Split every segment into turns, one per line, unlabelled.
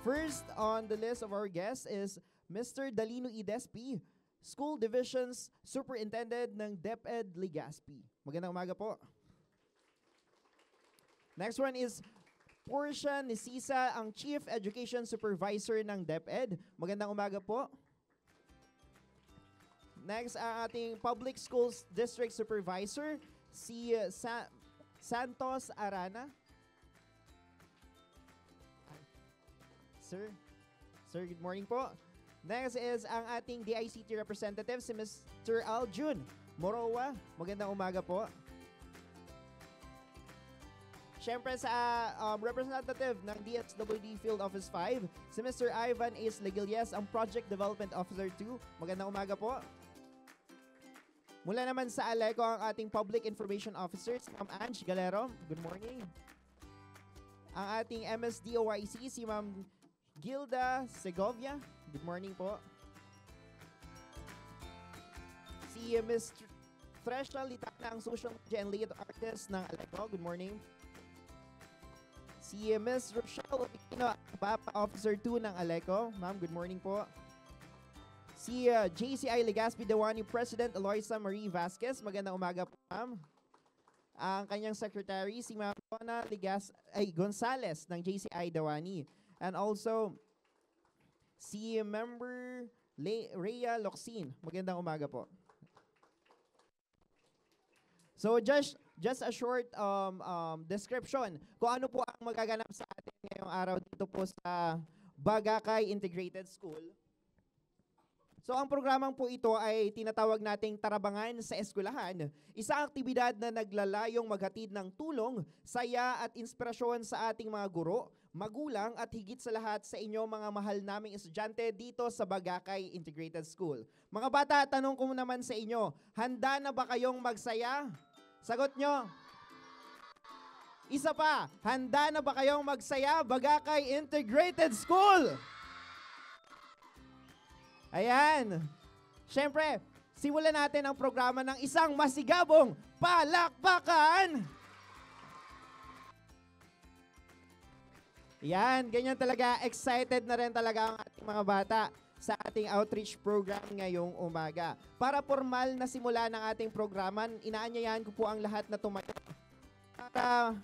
First on the list of our guests is Mr. Dalino Idespi, School Divisions Superintendent ng DepEd Legazpi. Magandang umaga po. Next one is Portia Nisisa, ang Chief Education Supervisor ng DepEd. Magandang umaga po. Next, ang ating Public Schools District Supervisor, si Santos Arana. Sir, good morning po. Next is ang ating DICT representative, si Mr. Aljun Morowa. Magandang umaga po. Siyempre sa representative ng DSWD Field Office 5, si Mr. Ivan Ace Legilias, ang Project Development Officer 2. Magandang umaga po. Mula naman sa ALECO, ang ating Public Information Officer, si Ma'am Ange Galero. Good morning. Ang ating MSDOYC, si Ma'am Gilda Segovia. Good morning po. Si Ms. Tresha Litana, ang Social Media and Lead Artist ng ALECO. Good morning. Si Ms. Rochelle Oquino, BAPA Officer 2 ng ALECO. Ma'am, good morning po. Si JCI Legazpi Dewani President Eloisa Marie Vasquez. Magandang umaga po, ma'am. Ang kanyang secretary, si Ma'am Donna Gonzales ng JCI Dewani. And also, si Member Rhea Locsin. Magandang umaga po. So just a short description kung ano po ang magaganap sa atin ngayong araw dito po sa Bagakay Integrated School. So ang programang po ito ay tinatawag nating Tarabangan sa Eskwelahan, isang aktibidad na naglalayong maghatid ng tulong, saya at inspirasyon sa ating mga guro, magulang at higit sa lahat sa inyo mga mahal naming estudyante dito sa Bagakay Integrated School. Mga bata, tanong ko naman sa inyo, handa na ba kayong magsaya? Sagot nyo. Isa pa, handa na ba kayong magsaya? Bagakay Integrated School! Ayan. Siyempre, simulan natin ang programa ng isang masigabong palakpakan. Yan, ganyan talaga. Excited na rin talaga ang ating mga bata sa ating outreach program ngayong umaga. Para formal na simula ng ating programa, inaanyayahan ko po ang lahat na tumayo para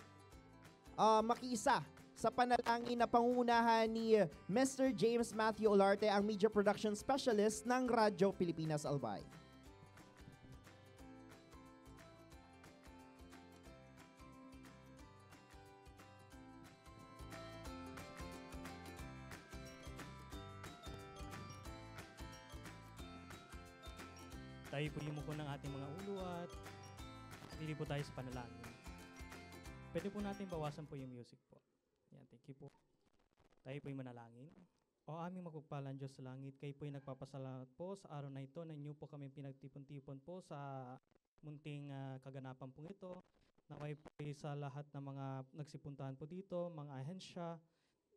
makiisa sa panalangin na pangunahan ni Mr. James Matthew Olarte, ang Media Production Specialist ng Radyo Pilipinas Albay.
Tayo po yung muko ng ating mga ulo at pili po tayo sa panalangin. Pwede po natin bawasan po yung music po. Yan, thank you po. Tayo po yung manalangin. O aming magpagpalang Diyos sa langit, kayo po yung nagpapasalamat po sa araw na ito na inyo po kami pinagtipon-tipon po sa munting kaganapan po ito. Naway po sa lahat ng mga nagsipuntahan po dito, mga ahensya,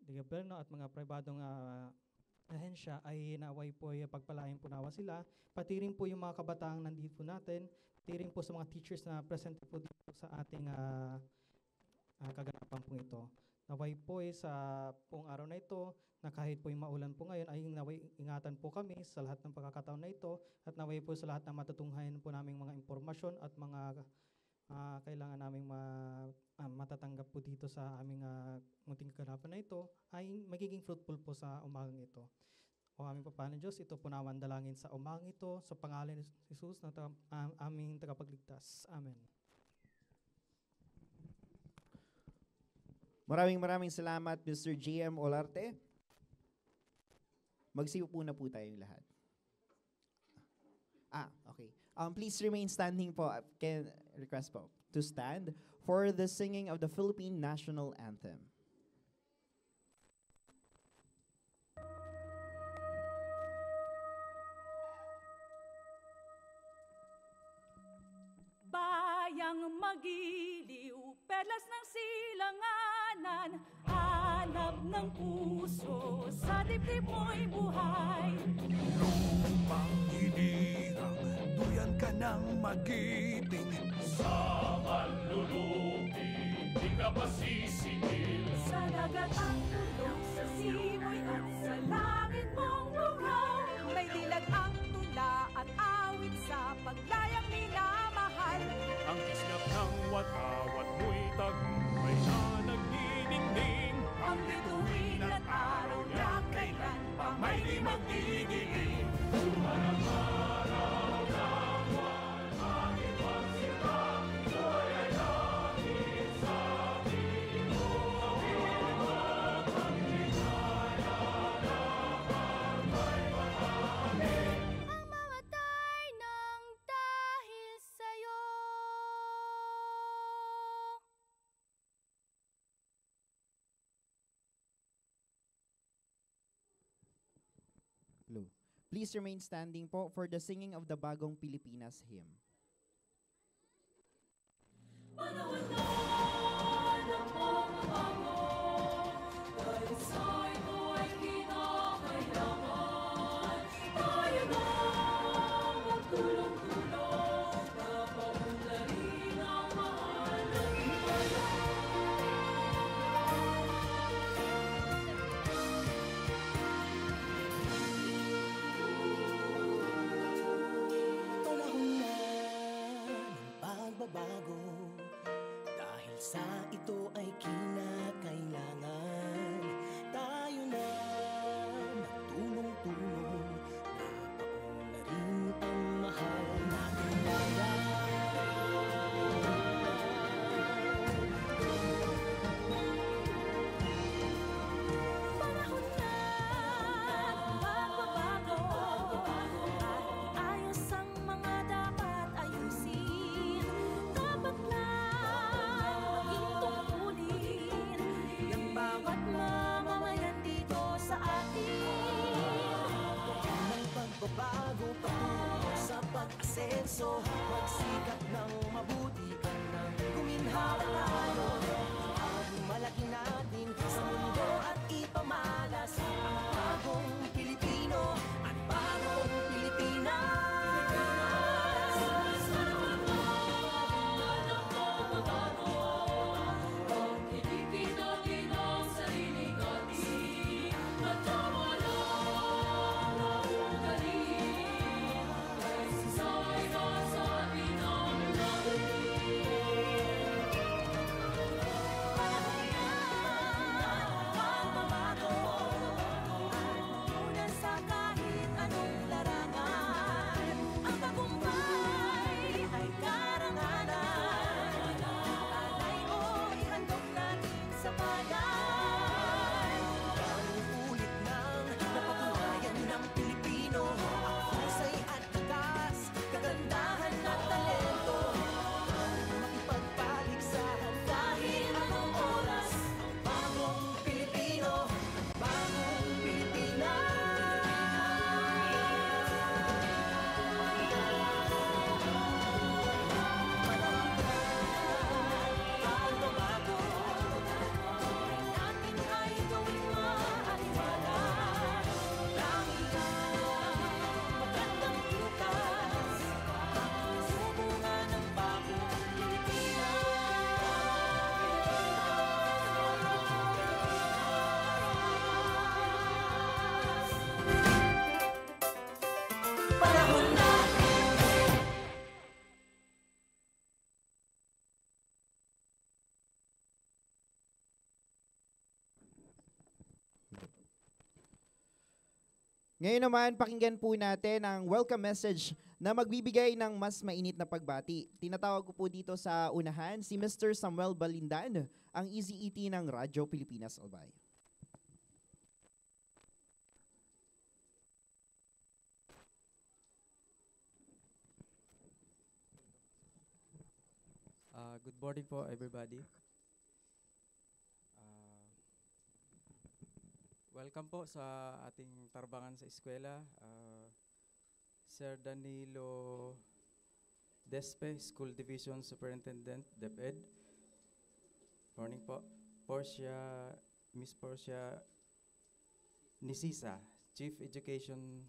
gobyerno at mga pribadong ahensya ay naway po pagpalain po nawa sila. Pati rin po yung mga kabataang nandito po natin, pati rin po sa mga teachers na present po dito sa ating kaganapan po ito. Naway po sa pong araw na ito, na kahit po yung maulan po ngayon, ay naway ingatan po kami sa lahat ng pagkakataon na ito, at naway po sa lahat ng matutunghayan po naming mga impormasyon at mga kailangan naming matatanggap po dito sa aming munting kaganapan na ito, ay magiging fruitful po sa umagang ito. O aming papalang Diyos, ito po naman dalangin sa umagang ito, sa pangalan ni Jesus na aming tagapagligtas. Amen.
Maraming salamat, Mr. JM Olarte. Magsiupo na po tayong lahat. Okay. Please remain standing po. Can request po to stand for the singing of the Philippine National Anthem.
Bayang magiliw, perlas ng silanganan, hanap ng puso, sa dibdib mo'y buhay.
Lumang hiningang, duyan ka ng magiting.
Sa manlulupi, di ka masisingil.
Sa dagat ang tulong, sa simoy at sa langit mong bukaw. May dilag ang tula at awit sa paglayang minamahal.
Ang islap ng watawat mo'y tagumpay na nagniningning.
Ang bituin at araw na kailan pa may di magdidilim. Ang mamatay ng dahil sa'yo.
Hello. Please remain standing po for the singing of the Bagong Pilipinas hymn.
Panahon na ng pagbabago, dahil sa ito ay kinakailangan tayo na magtulong-tulong, napaunlarin ang mahal nating bayan.
Panahon na ng pagbabago at ayos ang mga dapat ayusin. Dapat lang maging tungkulin ng bawat mamamayan dito sa atin.
Ng pagbabago patungo sa pag-asenso, magsikap ng mabuti ka nang guminhawa tayo. Malaki natin sa mundo at ipamalas ang bagong Pilipino at bagong Pilipinas.
Pag-ibigin natin ang sarili natin at tama lang ang ugali. Sa'y nasa atin ang pagbabago at muna sa kahit anong larangan. Ang tagumpay ay karangalan. Alay o ihandog natin sa bayan.
Ulit nang napatunayan ng Pilipino ang husay at tagas, kagandahan at talento. Makipagpaligsahan kahit anong oras, ang bagong Pilipino, ang bagong Pagbabago,
Natin ay gawing maaliwalas. Langit ang magandang bukas. Sumungan ng bagong Pilipinas. Panahon na.
Ngayon naman, pakinggan po natin ang welcome message na magbibigay ng mas mainit na pagbati. Tinatawag ko po dito sa unahan si Mr. Samuel Balindan, ang Easy ET ng Radyo Pilipinas Albay.
Good morning po everybody. Welcome po sa ating tarbangan sa eskwela. Sir Danilo Despe, School Division Superintendent, DepEd. Morning po. Miss Portia Nisisa, Chief Education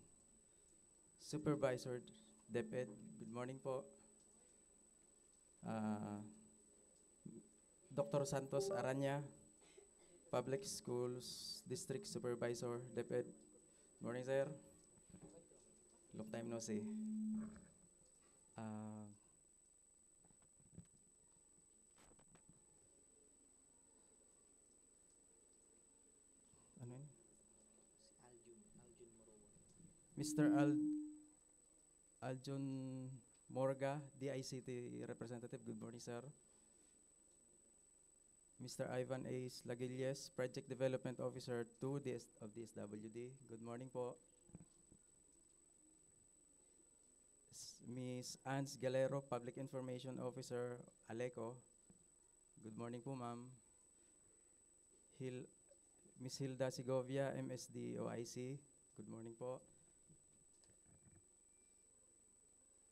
Supervisor, DepEd. Good morning po. Dr. Santos Aranya, Public Schools District Supervisor, DepEd. Morning, sir. Long time no see. Uh, ano yun? Mr. Aljun Morga, DICT representative. Good morning, sir. Mr. Ivan A. Slagilles, Project Development Officer 2 of DSWD. Good morning po. Ms. Ans Galero, Public Information Officer, Aleco. Good morning po, ma'am. Ms. Hilda Segovia, MSD OIC. Good morning po.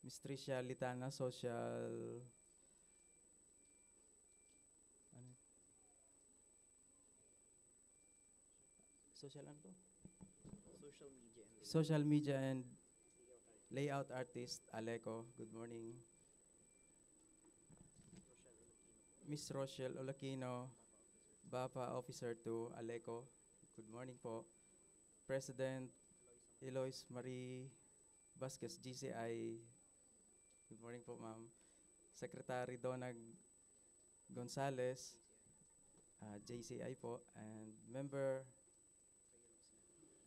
Ms. Tricia Litana, Social ano to? Social media and layout artist, Aleco. Good morning. Miss Rochelle Olakino, BAPA Officer 2, Aleco. Good morning po. President Eloise Marie Vasquez, GCI. Good morning po, ma'am. Secretary Donag Gonzales, JCI po. And Member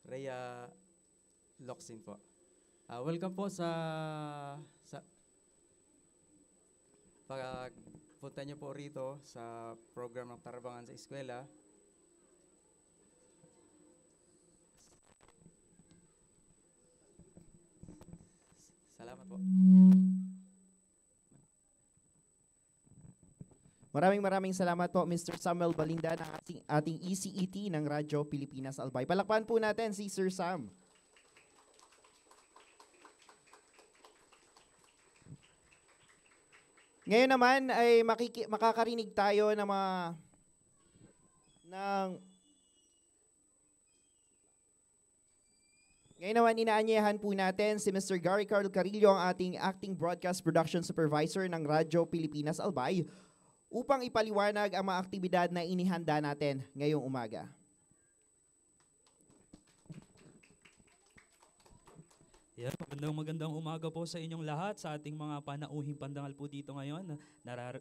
Rhea Locsin po. Welcome po sa pagpunta niyo po rito sa program ng Tarabangan sa Eskwela. Salamat po.
Maraming salamat po, Mr. Samuel Balinda ng ating ECET ng Radyo Pilipinas Albay. Palakpan po natin si Sir Sam. Ngayon naman ay makakarinig tayo ng Ngayon naman inaanyahan po natin si Mr. Gary Carl Carillo, ang ating Acting Broadcast Production Supervisor ng Radyo Pilipinas Albay, upang ipaliwanag ang mga aktibidad na inihanda natin ngayong umaga.
Yeah, magandang umaga po sa inyong lahat, sa ating mga panauhing pandangal po dito ngayon.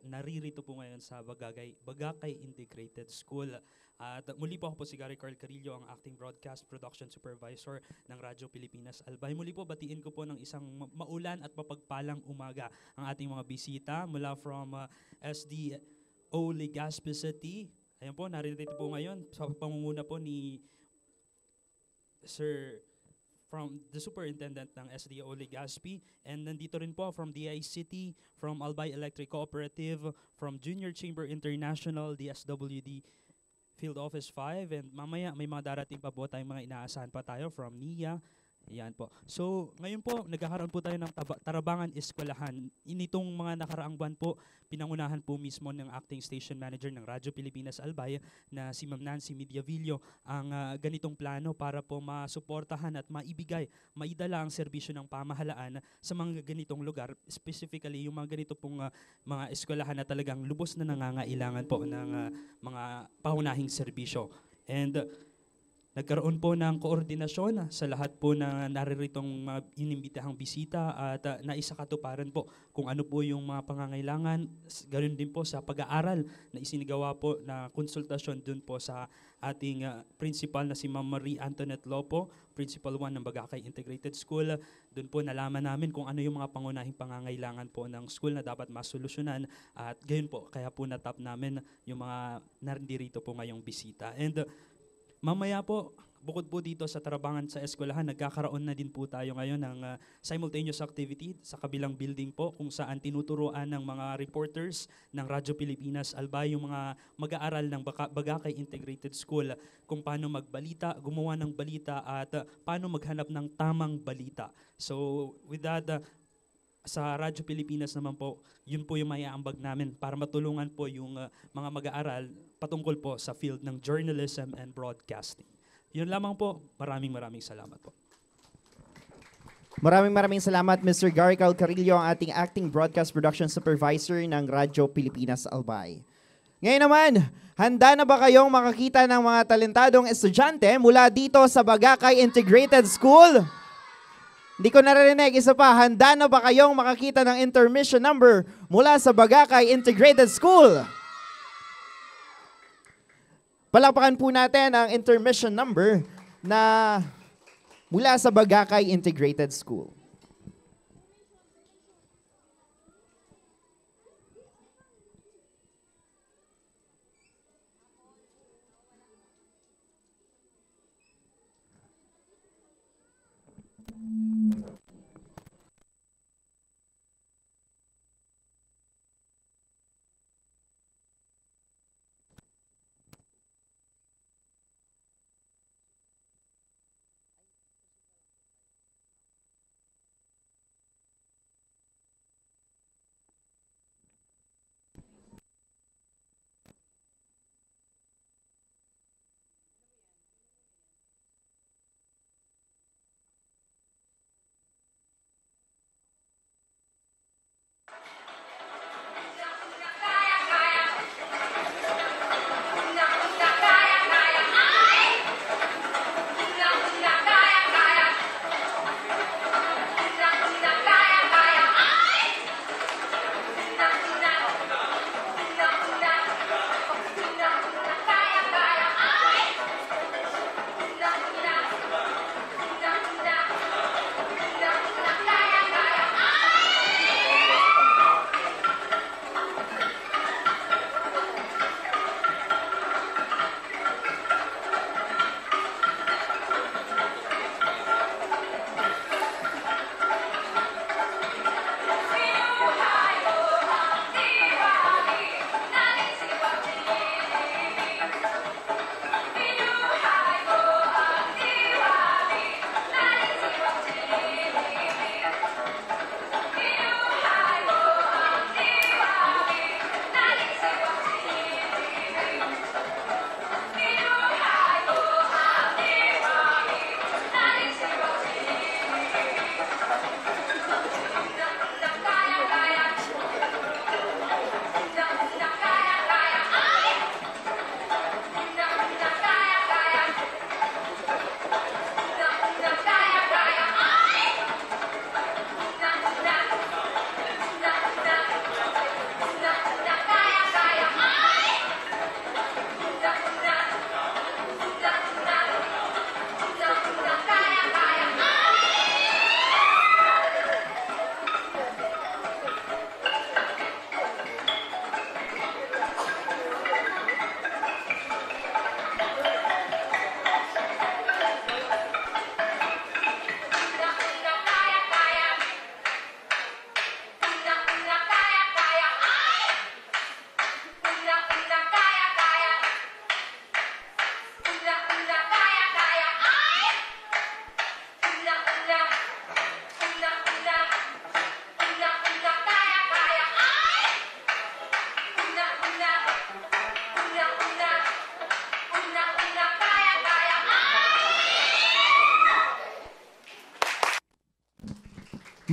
Naririto po ngayon sa Bagakay Integrated School. At muli po ako po si Gary Carl Carillo, ang Acting Broadcast Production Supervisor ng Radyo Pilipinas Albay. Muli po batiin ko po ng isang maulan at mapagpalang umaga ang ating mga bisita mula from SDO Legazpi City. Ayan po, naririto po ngayon sa pangunguna po ni Sir from the Superintendent ng SDO Legazpi, and nandito rin po from DICT, from Albay Electric Cooperative, from Junior Chamber International, DSWD Field Office 5, and mamaya may mga darating pa po tayong mga inaasahan pa tayo from NIA. Yan po. So, ngayon po, nagkakaroon po tayo ng Tarabangan Eskwelahan. Initong mga nakaraang buwan po, pinangunahan po mismo ng Acting Station Manager ng Radyo Pilipinas Albay na si Ma'am Nancy Mediavillo ang ganitong plano para po masuportahan at maidala ang serbisyo ng pamahalaan sa mga ganitong lugar, specifically yung mga ganito pong mga eskwelahan na talagang lubos na nangangailangan po ng mga paunahing serbisyo. And nagkaroon po ng koordinasyon sa lahat po na nariritong inimbitahang bisita at naisakatuparan po kung ano po yung mga pangangailangan. Ganoon din po sa pag-aaral na isinigawa po na konsultasyon dun po sa ating principal na si Ma'am Marie Antoinette Lopo, Principal 1 ng Bagakay Integrated School. Dun po nalaman namin kung ano yung mga pangunahing pangangailangan po ng school na dapat masolusyonan, at gayon po kaya po natap namin yung mga narindirito po ngayong bisita. And mamaya po, bukod po dito sa Tarabangan sa Eskwelahan, nagkakaroon na din po tayo ngayon ng simultaneous activity sa kabilang building po, kung saan tinuturuan ng mga reporters ng Radyo Pilipinas Albay yung mga mag-aaral ng Bagakay Integrated School kung paano magbalita, gumawa ng balita, at paano maghanap ng tamang balita. So with that, sa Radyo Pilipinas naman po, yun po yung maiaambag namin para matulungan po yung mga mag-aaral patungkol po sa field ng journalism and broadcasting. Yun lamang po. Maraming salamat po.
Maraming salamat, Mr. Gary Carl Carillo, ang ating Acting Broadcast Production Supervisor ng Radyo Pilipinas Albay. Ngayon naman, handa na ba kayong makakita ng mga talentadong estudyante mula dito sa Bagakay Integrated School? Hindi ko narinig. Isa pa, handa na ba kayong makakita ng intermission number mula sa Bagakay Integrated School? Palakpakan po natin ang intermission number na mula sa Bagakay Integrated School.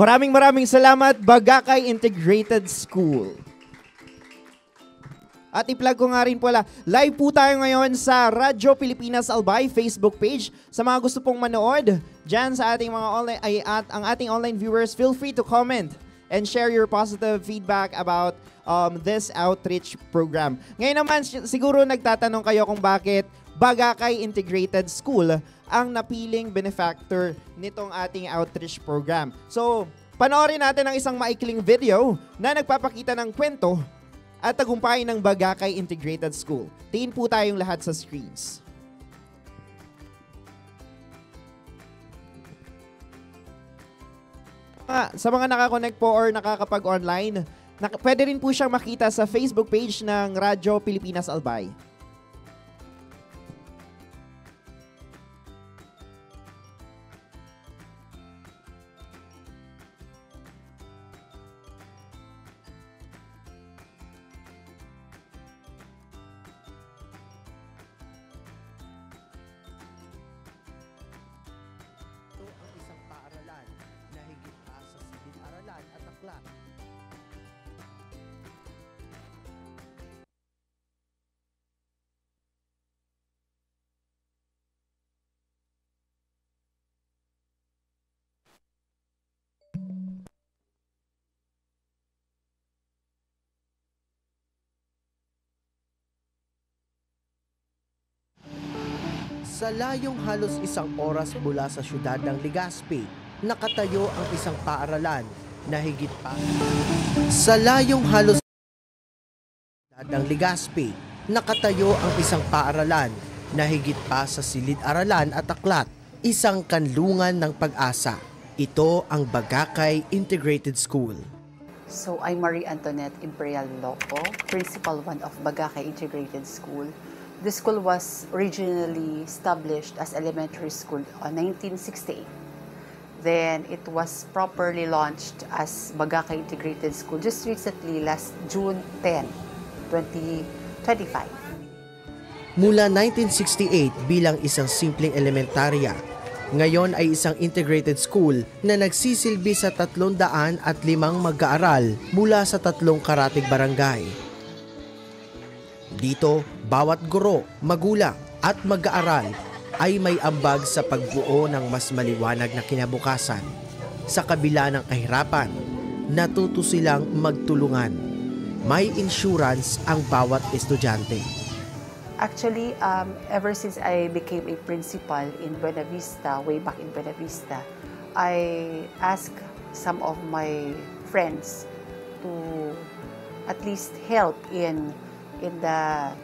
Maraming salamat, Bagakay Integrated School. At i-plug ko nga rin pala, live po tayo ngayon sa Radyo Pilipinas Albay Facebook page. Sa mga gusto pong manood dyan sa ating mga online, at ang ating online viewers, feel free to comment and share your positive feedback about this outreach program. Ngayon naman, siguro nagtatanong kayo kung bakit Bagakay Integrated School ang napiling benefactor nitong ating outreach program. So, panoorin natin ang isang maikling video na nagpapakita ng kwento at tagumpay ng Bagakay Integrated School. Tingin po tayong lahat sa screens. Sa mga nakakonect po or nakakapag-online, pwede rin po siyang makita sa Facebook page ng Radyo Pilipinas Albay.
Sa layong halos 1 oras mula sa siyudad ng Legazpi, nakatayo ang isang paaralan na higit pa. Sa layong halos ng Legazpi, nakatayo ang isang paaralan na higit pa sa silid-aralan at aklat, isang kanlungan ng pag-asa. Ito ang Bagakay Integrated School.
So I'm Marie Antoinette Imperial Loco, Principal 1 of Bagakay Integrated School. The school was originally established as elementary school in 1968. Then it was properly launched as Bagakay Integrated School just recently, last June 10, 2025.
Mula 1968 bilang isang simpleng elementarya, ngayon ay isang integrated school na nagsisilbi sa 305 mag-aaral mula sa 3 karatig barangay. Dito, bawat guro, magulang at mag-aaral ay may ambag sa pagbuo ng mas maliwanag na kinabukasan. Sa kabila ng kahirapan, natuto silang magtulungan. May insurance ang bawat estudyante.
Actually, ever since I became a principal in Buena Vista, way back in Buena Vista, I asked some of my friends to at least help in the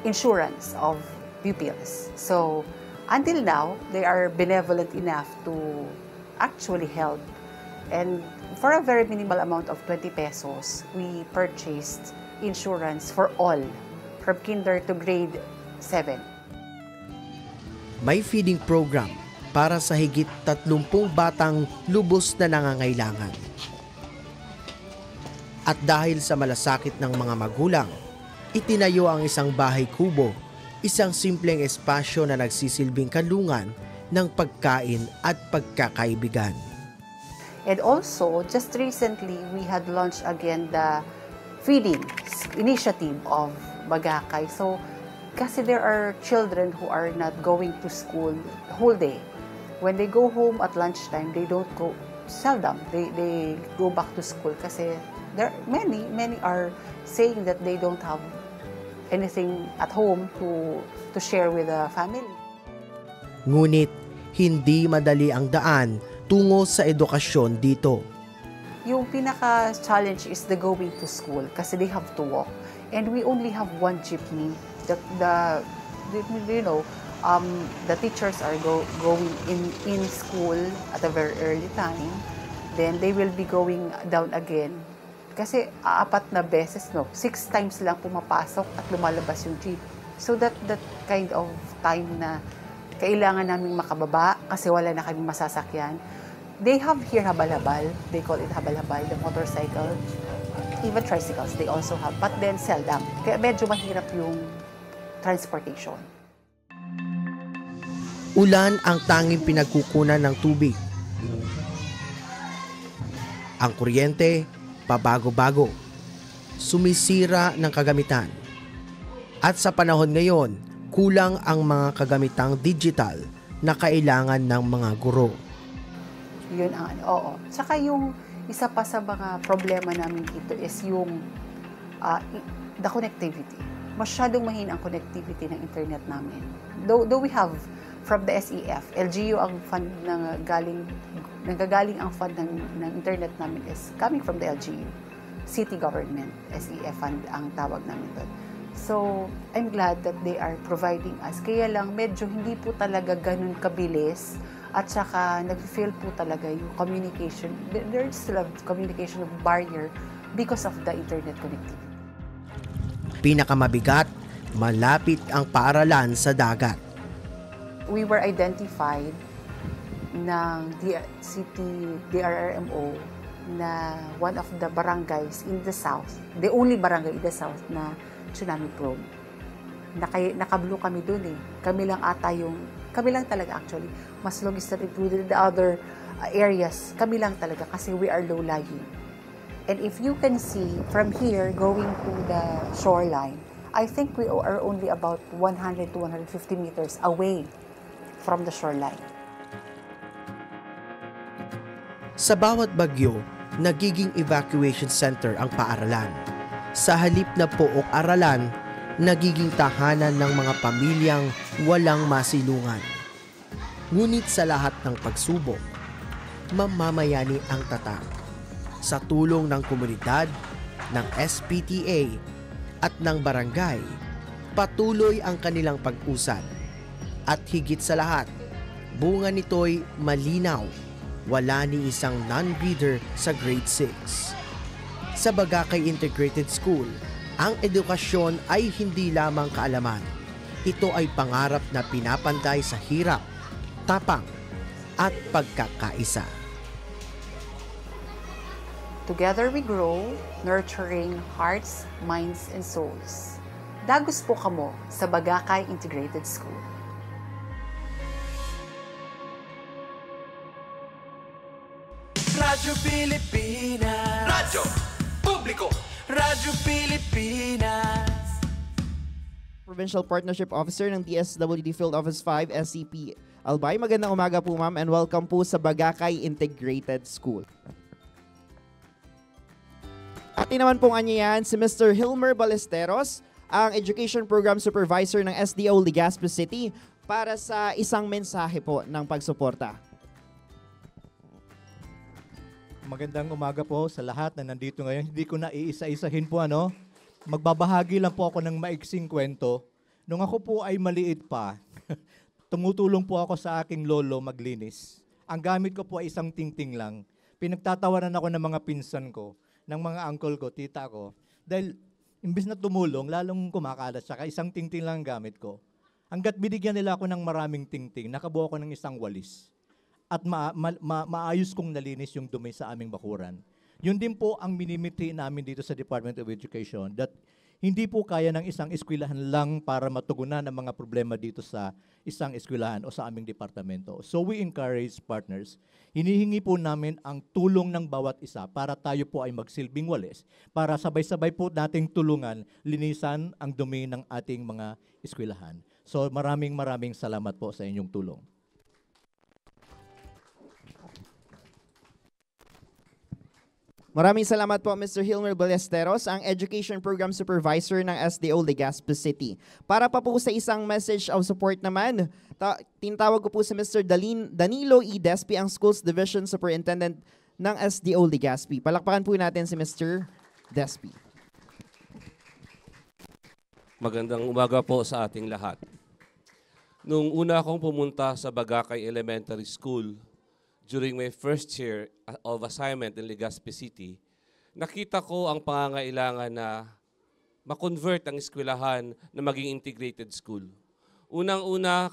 insurance of pupils. So until now, they are benevolent enough to actually help. And for a very minimal amount of 20 pesos, we purchased insurance for all, from kinder to grade 7.
May feeding program para sa higit 30 batang lubos na nangangailangan. At dahil sa malasakit ng mga magulang, itinayo ang isang bahay kubo, isang simpleng espasyo na nagsisilbing kanlungan ng pagkain at pagkakaibigan.
And also, just recently, we had launched again the feeding initiative of Bagakay. So, kasi there are children who are not going to school the whole day. When they go home at lunchtime, they don't go, seldom, they go back to school kasi there many are saying that they don't have anything at home to share with the family.
Ngunit, hindi madali ang daan tungo sa edukasyon dito.
Yung pinaka-challenge is the going to school kasi they have to walk. And we only have one jeepney. The teachers are going in school at a very early time. Then they will be going down again. Kasi 4 na beses, 6 times lang pumapasok at lumalabas yung jeep. So that kind of time na kailangan naming makababa kasi wala na kaming masasakyan. They have here habal-habal. They call it habal-habal, the motorcycle. Even tricycles, they also have. But then seldom. Kaya medyo mahirap yung transportation.
Ulan ang tanging pinagkukunan ng tubig. Ang kuryente, pabago-bago. Sumisira ng kagamitan. At sa panahon ngayon, kulang ang mga kagamitang digital na kailangan ng mga guro.
Yun ang oo. Tsaka yung isa pa sa mga problema namin dito is yung the connectivity. Masyadong mahina ang connectivity ng internet namin. Though we have from the SEF, LGU ang fund nanggagaling ang fund ng internet namin is coming from the LGU. City government, SEF fund ang tawag namin doon. So, I'm glad that they are providing us. Kaya lang, medyo hindi po talaga ganun kabilis. At saka, nag-feel po talaga yung communication. There's still a communication barrier because of the internet connectivity.
Pinakamabigat, malapit ang paaralan sa dagat.
We were identified ng City DRRMO na one of the barangays in the south, the only barangay in the south na tsunami prone. Naka-blue kami dun eh. Kami lang talaga actually. Mas long is not included in the other areas. Kami lang talaga kasi we are low-lying. And if you can see from here going to the shoreline, I think we are only about 100 to 150 meters away from the shoreline.
Sa bawat bagyo, nagiging evacuation center ang paaralan. Sa halip na pook aralan, nagiging tahanan ng mga pamilyang walang masilungan. Ngunit sa lahat ng pagsubok, mamamayani ang tatak. Sa tulong ng komunidad, ng SPTA at ng barangay, patuloy ang kanilang pag-usad. At higit sa lahat, bunga nito'y malinaw, wala ni isang non-breeder sa grade 6. Sa Bagakay Integrated School, ang edukasyon ay hindi lamang kaalaman. Ito ay pangarap na pinapantay sa hirap, tapang, at pagkakaisa.
Together we grow, nurturing hearts, minds, and souls. Dagos po kamo sa Bagakay Integrated School.
Radyo Pilipinas. Radyo Publiko. Radyo Pilipinas.
Provincial Partnership Officer ng DSWD Field Office 5, SCP Albay. Magandang umaga po, ma'am, and welcome po sa Bagakay Integrated School. At naman pong anyayan si Mr. Hilmer Ballesteros, ang Education Program Supervisor ng SDO Legazpi City, para sa isang mensahe po ng pagsuporta.
Magandang umaga po sa lahat na nandito ngayon. Hindi ko na iisa-isahin po Magbabahagi lang po ako ng maiksing kwento. Nung ako po ay maliit pa, tumutulong po ako sa aking lolo maglinis. Ang gamit ko po ay isang tingting lang. Pinagtatawanan ako ng mga pinsan ko, ng mga uncle ko, tita ko. Dahil imbis na tumulong, lalong kumakalat siya. Isang tingting lang ang gamit ko. Hanggat binigyan nila ako ng maraming tingting, nakabuo ako ng isang walis. At maayos kong nalinis yung dumi sa aming bakuran. Yun din po ang minimiti namin dito sa Department of Education, that hindi po kaya ng isang eskwelahan lang para matugunan ang mga problema dito sa isang eskwelahan o sa aming departamento. So we encourage partners. Hinihingi po namin ang tulong ng bawat isa para tayo po ay magsilbing walis, para sabay-sabay po nating tulungan, linisan ang dumi ng ating mga eskwelahan. So maraming salamat po sa inyong tulong.
Maraming salamat po, Mr. Hilmer Ballesteros, ang Education Program Supervisor ng SDO Legazpi City. Para pa po sa isang message of support naman, tinatawag ko po si Mr. Danilo E. Despi, ang Schools Division Superintendent ng SDO Legazpi. Palakpakan po natin si Mr. Despi.
Magandang umaga po sa ating lahat. Nung una akong pumunta sa Bagakay Elementary School, during my first year of assignment in Legazpi City, nakita ko ang pangangailangan na ma-convert ang eskwelahan na maging integrated school. Unang-una,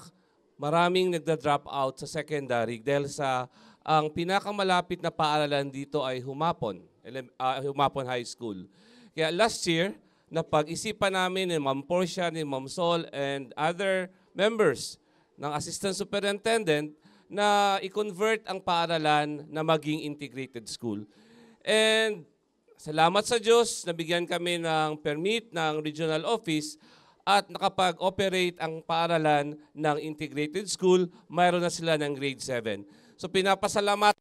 maraming nagda-drop out sa secondary dahil sa ang pinakamalapit na paaralan dito ay Humapon High School. Kaya last year, napag-isipan namin ni Ma'am Portia, ni Ma'am Sol, and other members ng Assistant Superintendent na i-convert ang paaralan na maging integrated school. And salamat sa Diyos, nabigyan kami ng permit ng regional office at nakapag-operate ang paaralan ng integrated school. Mayroon na sila ng grade 7. So pinapasalamat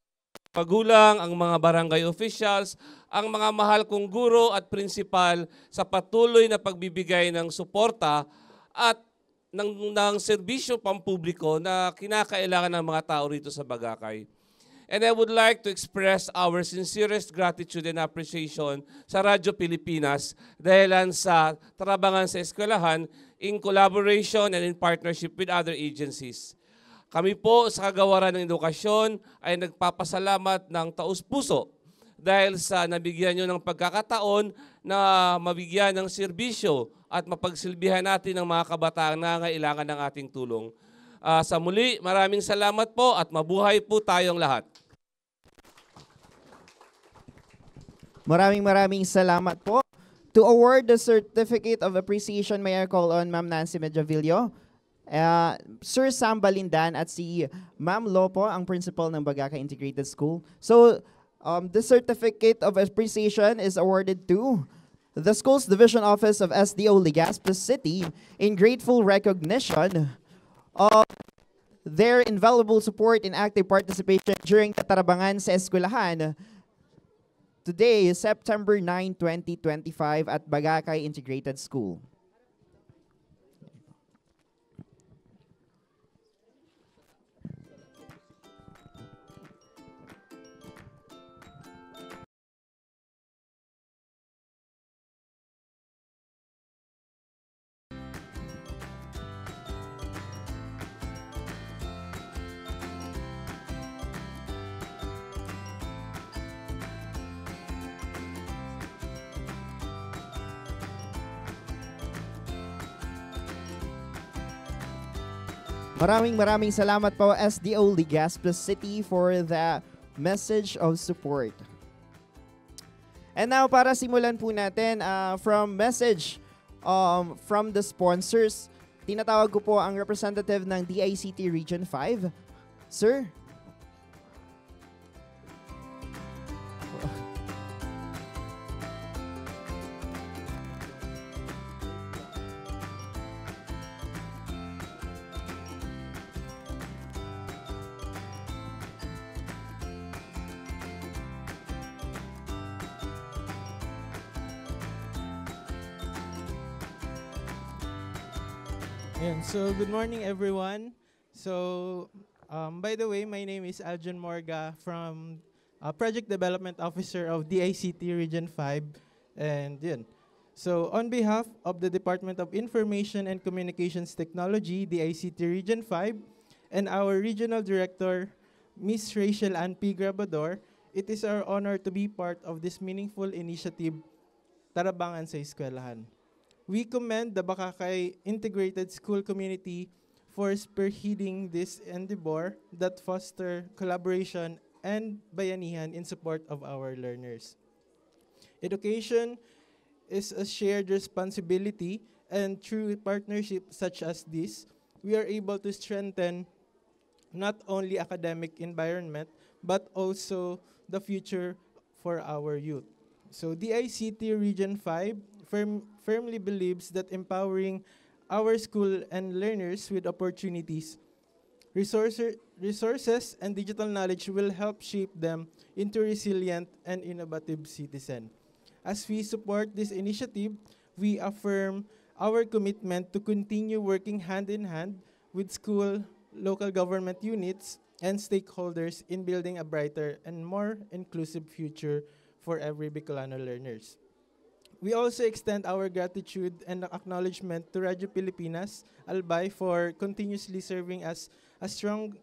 magulang, ang mga barangay officials, ang mga mahal kong guro at principal sa patuloy na pagbibigay ng suporta at ng serbisyo pampubliko na kinakailangan ng mga tao rito sa Bagakay. And I would like to express our sincerest gratitude and appreciation sa Radyo Pilipinas dahilan sa trabangan sa eskwelahan in collaboration and in partnership with other agencies. Kami po sa Kagawaran ng Edukasyon ay nagpapasalamat ng taus-puso dahil sa nabigyan nyo ng pagkakataon na mabigyan ng serbisyo at mapagsilbihan natin ng mga kabataan na nangangailangan ng ating tulong. Sa muli, maraming salamat po at mabuhay po tayong lahat.
Maraming salamat po. To award the Certificate of Appreciation, may I call on Ma'am Nancy Medjavillo, Sir Sam Balindan at si Ma'am Lopo, ang principal ng Bagakay Integrated School. So, the Certificate of Appreciation is awarded to the Schools Division Office of SDO Legazpi City in grateful recognition of their invaluable support and active participation during the tarabangan sa eskwelahan. Today is September 9, 2025 at Bagakay Integrated School. Maraming salamat po SDO Legazpi City for the message of support. And now para simulan po natin from message from the sponsors, tinatawag ko po ang representative ng DICT Region 5. Sir?
So good morning everyone. So by the way, my name is Aljon Morga from Project Development Officer of DICT Region 5. And yun. So on behalf of the Department of Information and Communications Technology, DICT Region 5, and our Regional Director, Ms. Rachel Ann P. Grabador, it is our honor to be part of this meaningful initiative, Tarabangan sa Eskwelahan. We commend the Bakakay Integrated School Community for spearheading this endeavor that foster collaboration and bayanihan in support of our learners. Education is a shared responsibility, and through partnerships such as this, we are able to strengthen not only academic environment, but also the future for our youth. So DICT Region 5 firmly believes that empowering our school and learners with opportunities, resources, and digital knowledge will help shape them into resilient and innovative citizens. As we support this initiative, we affirm our commitment to continue working hand in hand with school, local government units, and stakeholders in building a brighter and more inclusive future for every Bicolano learners. We also extend our gratitude and acknowledgement to Radyo Pilipinas, Albay, for continuously serving as a strong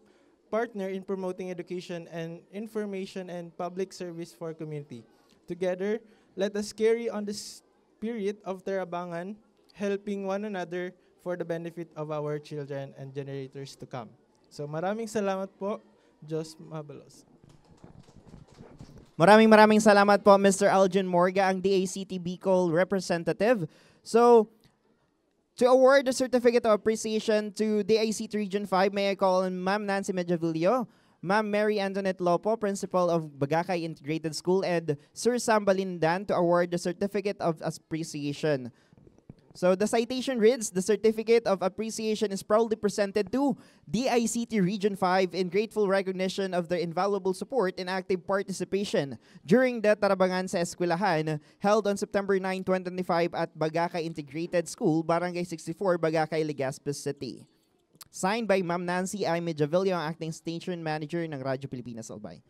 partner in promoting education and information and public service for community. Together, let us carry on the spirit of Tarabangan, helping one another for the benefit of our children and generators to come. So maraming salamat po. Diyos mabalos.
Maraming salamat po, Mr. Aljon Morga, ang DICT Bicol representative. So, to award the certificate of appreciation to DICT Region 5, may I call on Ma'am Nancy Medjavillo, Ma'am Mary Antoinette Lopo, Principal of Bagakay Integrated School, and Sir Sam Balindan to award the certificate of appreciation. So the citation reads, the certificate of appreciation is proudly presented to DICT Region 5 in grateful recognition of their invaluable support and active participation during the Tarabangan sa Eskwelahan held on September 9, 2025 at Bagakay Integrated School, Barangay 64, Bagakay, Legazpi City. Signed by Ma'am Nancy I. Medjavillo, ang acting station manager ng Radyo Pilipinas Albay.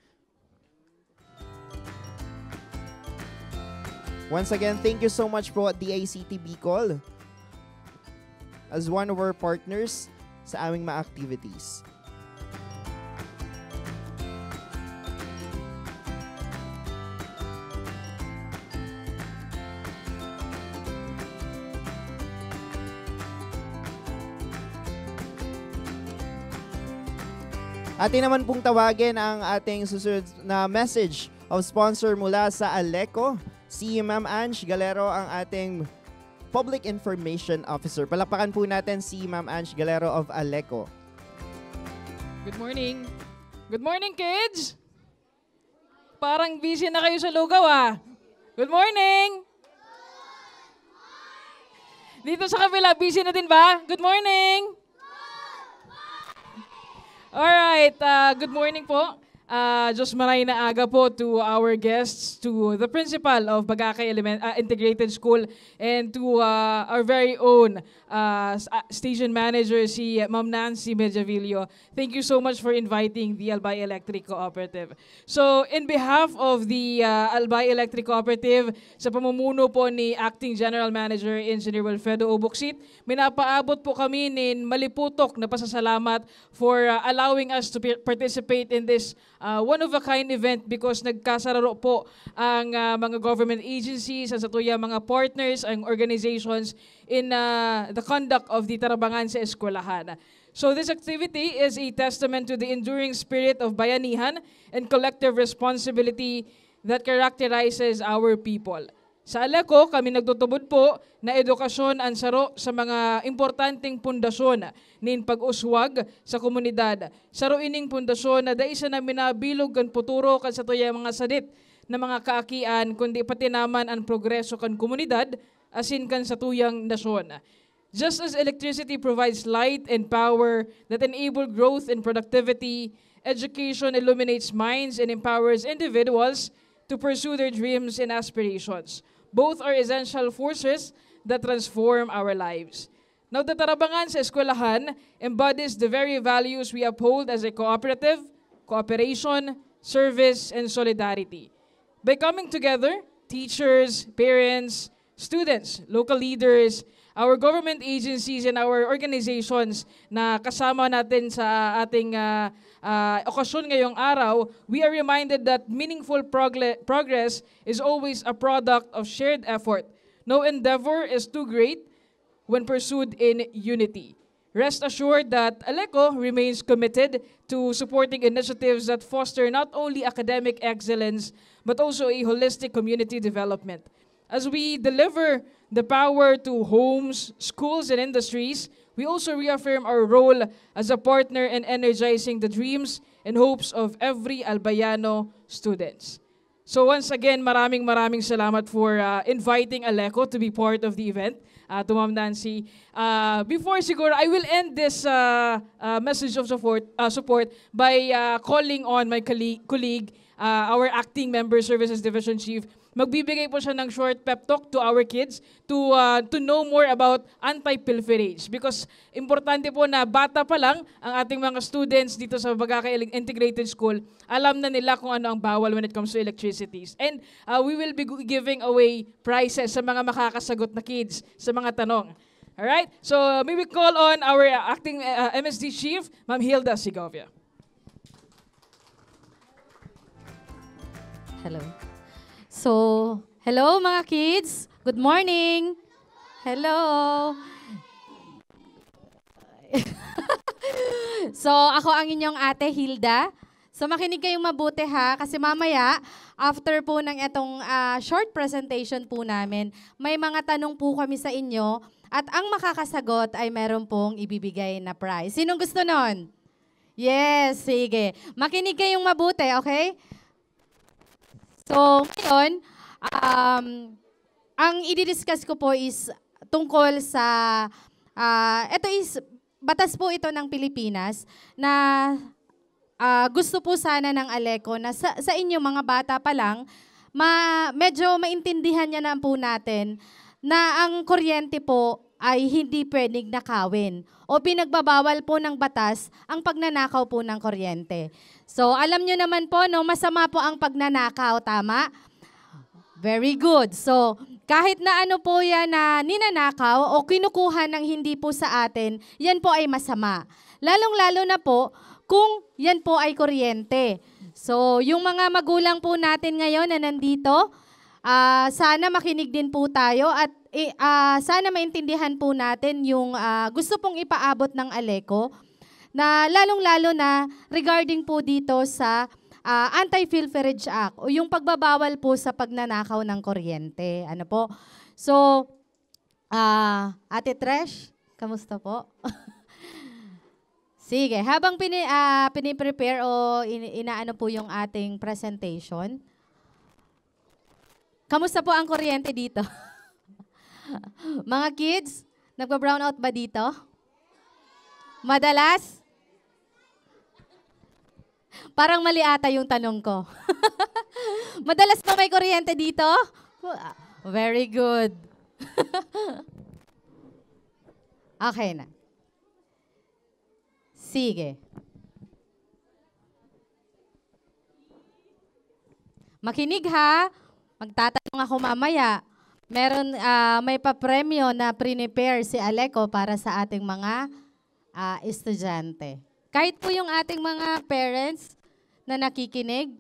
Once again, thank you so much po at DICT Bicol as one of our partners sa aming mga activities. Atin naman pong tawagin ang ating susunod na message of sponsor mula sa Aleco. Si Ma'am Ange Galero ang ating Public Information Officer. Palakpakan po natin si Ma'am Ange Galero of Aleco.
Good morning. Good morning, kids! Parang busy na kayo sa lugaw, ah. Good morning! Dito sa kabila, busy na din ba? Good morning! Alright, good morning po. Diyos maray na aga po to our guests, to the principal of Bagakay Integrated School, and to our very own station manager, si Ma'am Nancy Medjavillo. Thank you so much for inviting the Albay Electric Cooperative. So, in behalf of the Albay Electric Cooperative, sa pamumuno po ni Acting General Manager Engineer Wilfredo Oboksit, minapaabot po kami ng maliputok na pasasalamat for allowing us to participate in this one-of-a-kind event because nagkasararo po ang mga government agencies, ang satuyang mga partners, ang organizations in the conduct of the Tarabangan sa Eskwelahan. So this activity is a testament to the enduring spirit of bayanihan and collective responsibility that characterizes our people. Sa Aleco, kami nagtutubod po na edukasyon ang saro sa mga importanteng pundasyon nin pag-uswag sa komunidad. Saro ining pundasyon na daisa na minabilog kan puturo kan sa tuya mga sadit na mga kaakian kundi pati naman ang progreso kan komunidad asin kan sa tuyang nasyon. Just as electricity provides light and power that enable growth and productivity, education illuminates minds and empowers individuals to pursue their dreams and aspirations. Both are essential forces that transform our lives. Now, the Tarabangan sa Eskwelahan embodies the very values we uphold as a cooperative, cooperation, service, and solidarity. By coming together, teachers, parents, students, local leaders, our government agencies, and our organizations na kasama natin sa ating okasyon ngayong araw, we are reminded that meaningful progress is always a product of shared effort. No endeavor is too great when pursued in unity. Rest assured that Aleco remains committed to supporting initiatives that foster not only academic excellence, but also a holistic community development. As we deliver the power to homes, schools, and industries, we also reaffirm our role as a partner in energizing the dreams and hopes of every Albayano students. So once again, maraming salamat for inviting Aleco to be part of the event. To Ma'am Nancy. Before siguro, I will end this message of support by calling on my colleague, our acting member services division chief. Magbibigay po siya ng short pep talk to our kids to know more about anti-pilferage. Because importante po na bata pa lang ang ating mga students dito sa Bagakay Integrated School, alam na nila kung ano ang bawal when it comes to electricities. And we will be giving away prizes sa mga makakasagot na kids sa mga tanong. Alright? So may we call on our acting MSD chief, Ma'am Hilda Segovia.
Hello. So, hello mga kids. Good morning. Hello. So, ako ang inyong ate Hilda. So, makinig kayong mabuti ha, kasi mamaya, after po ng itong short presentation po namin, may mga tanong po kami sa inyo at ang makakasagot ay meron pong ibibigay na prize. Sinong gusto nun? Yes, sige. Makinig kayong mabuti, okay? So, ngayon, ang i-discuss ko po is tungkol sa, ito is, batas po ito ng Pilipinas na gusto po sana ng Aleco na sa inyo mga bata pa lang, medyo maintindihan niya na po natin na ang kuryente po ay hindi pwedeng nakawin o pinagbabawal po ng batas ang pagnanakaw po ng kuryente. So, alam nyo naman po, no, masama po ang pagnanakaw, tama? Very good. So, kahit na ano po yan na ninanakaw o kinukuha ng hindi po sa atin, yan po ay masama. Lalong-lalo na po kung yan po ay kuryente. So, yung mga magulang po natin ngayon na nandito, sana makinig din po tayo at sana maintindihan po natin yung gusto pong ipaabot ng Aleco na lalong-lalo na regarding po dito sa Anti-Pilferage Act o yung pagbabawal po sa pagnanakaw ng kuryente. Ano po? So, Ate Tresh, kamusta po? Sige, habang piniprepare o inaano po yung ating presentation, kamusta po ang kuryente dito? Mga kids, nagpa-brown out ba dito? Madalas? Parang mali ata yung tanong ko. Madalas ba may kuryente dito? Very good. Okay na. Sige. Makinig ha. Magtatanong ako mamaya. May pa-premyo na prepare si Aleco para sa ating mga estudyante. Kahit po yung ating mga parents na nakikinig,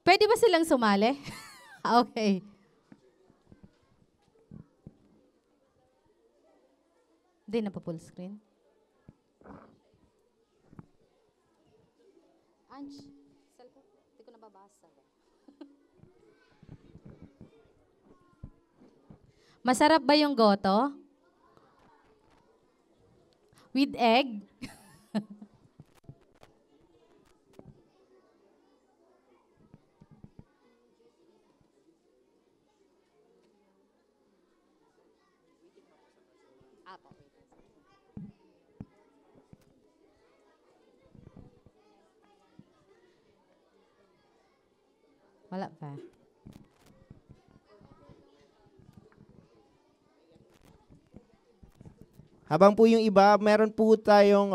pwede ba silang sumali? Okay. Hindi na pa full screen. Ange, cellphone? Hindi ko nababasa. Masarap ba yung goto? With egg? Wala pa.
Habang po yung iba, meron po tayong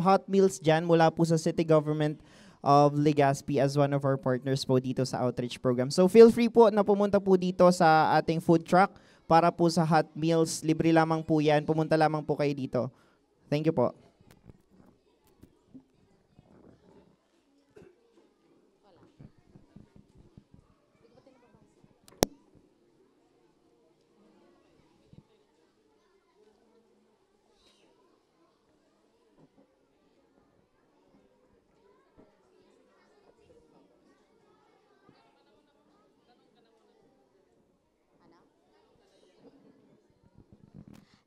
hot meals dyan mula po sa City Government of Legazpi as one of our partners po dito sa outreach program. So feel free po na pumunta po dito sa ating food truck para po sa hot meals. Libre lamang po yan. Pumunta lamang po kayo dito. Thank you po.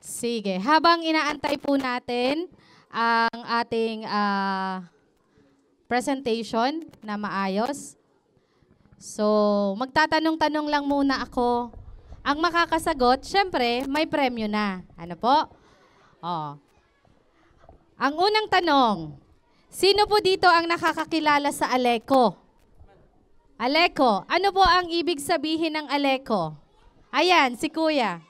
Sige, habang inaantay po natin ang ating presentation na maayos. So, magtatanong-tanong lang muna ako. Ang makakasagot, syempre, may premyo na. Ano po? Oh. Ang unang tanong, sino po dito ang nakakakilala sa Aleco? Aleco, ano po ang ibig sabihin ng Aleco? Ayan, si Kuya.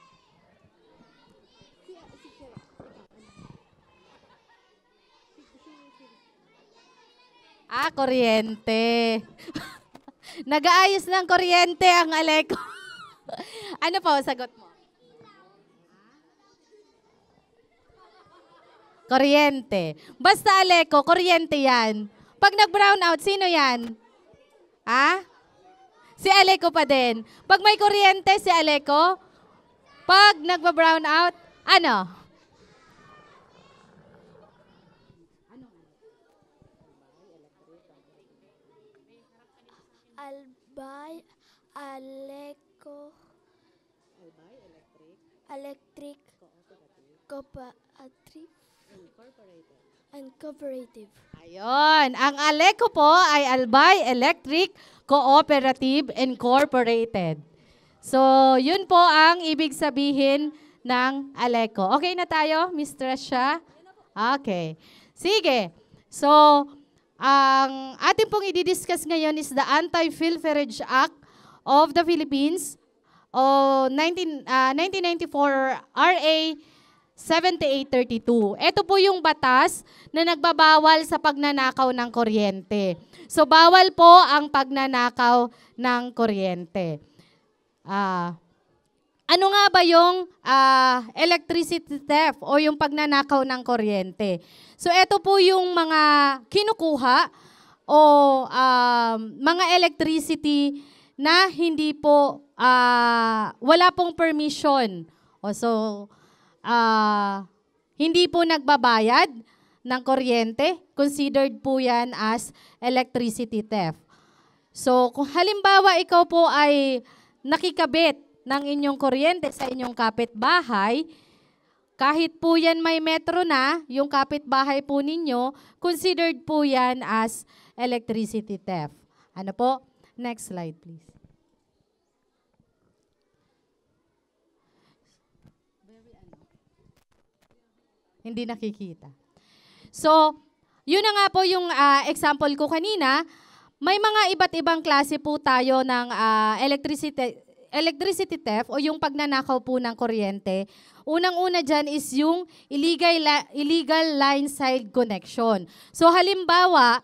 Kuryente. Nag-aayos ng kuryente ang Aleco. Ano po, sagot mo? Kuryente. Basta Aleco, kuryente yan. Pag nag-brown out, sino yan? Si Aleco pa din. Pag may kuryente, si Aleco. Pag nag-brown out, ano?
Albay, Aleco, Electric, Cooperative, and Cooperative.
Ayun. Ang Aleco po ay Albay Electric Cooperative Incorporated. So, yun po ang ibig sabihin ng Aleco. Okay na tayo, Miss Tresha? Okay. Sige. So, ang ating pong i-discuss ngayon is the Anti-Pilferage Act of the Philippines o 1994 RA 7832. Ito po yung batas na nagbabawal sa pagnanakaw ng kuryente. So, bawal po ang pagnanakaw ng kuryente. Ano nga ba yung electricity theft o yung pagnanakaw ng kuryente? So, ito po yung mga kinukuha o mga electricity na hindi po, wala pong permission. Hindi po nagbabayad ng kuryente. Considered po yan as electricity theft. So, kung halimbawa ikaw po ay nakikabit ng inyong kuryente sa inyong kapitbahay, kahit po yan may metro na, yung kapitbahay po ninyo, considered po yan as electricity theft. Ano po? Next slide, please. Hindi nakikita. So, yun na nga po yung example ko kanina. May mga iba't ibang klase po tayo ng electricity theft o yung pagnanakaw po ng kuryente. Unang-una dyan is yung illegal line-side connection. So halimbawa,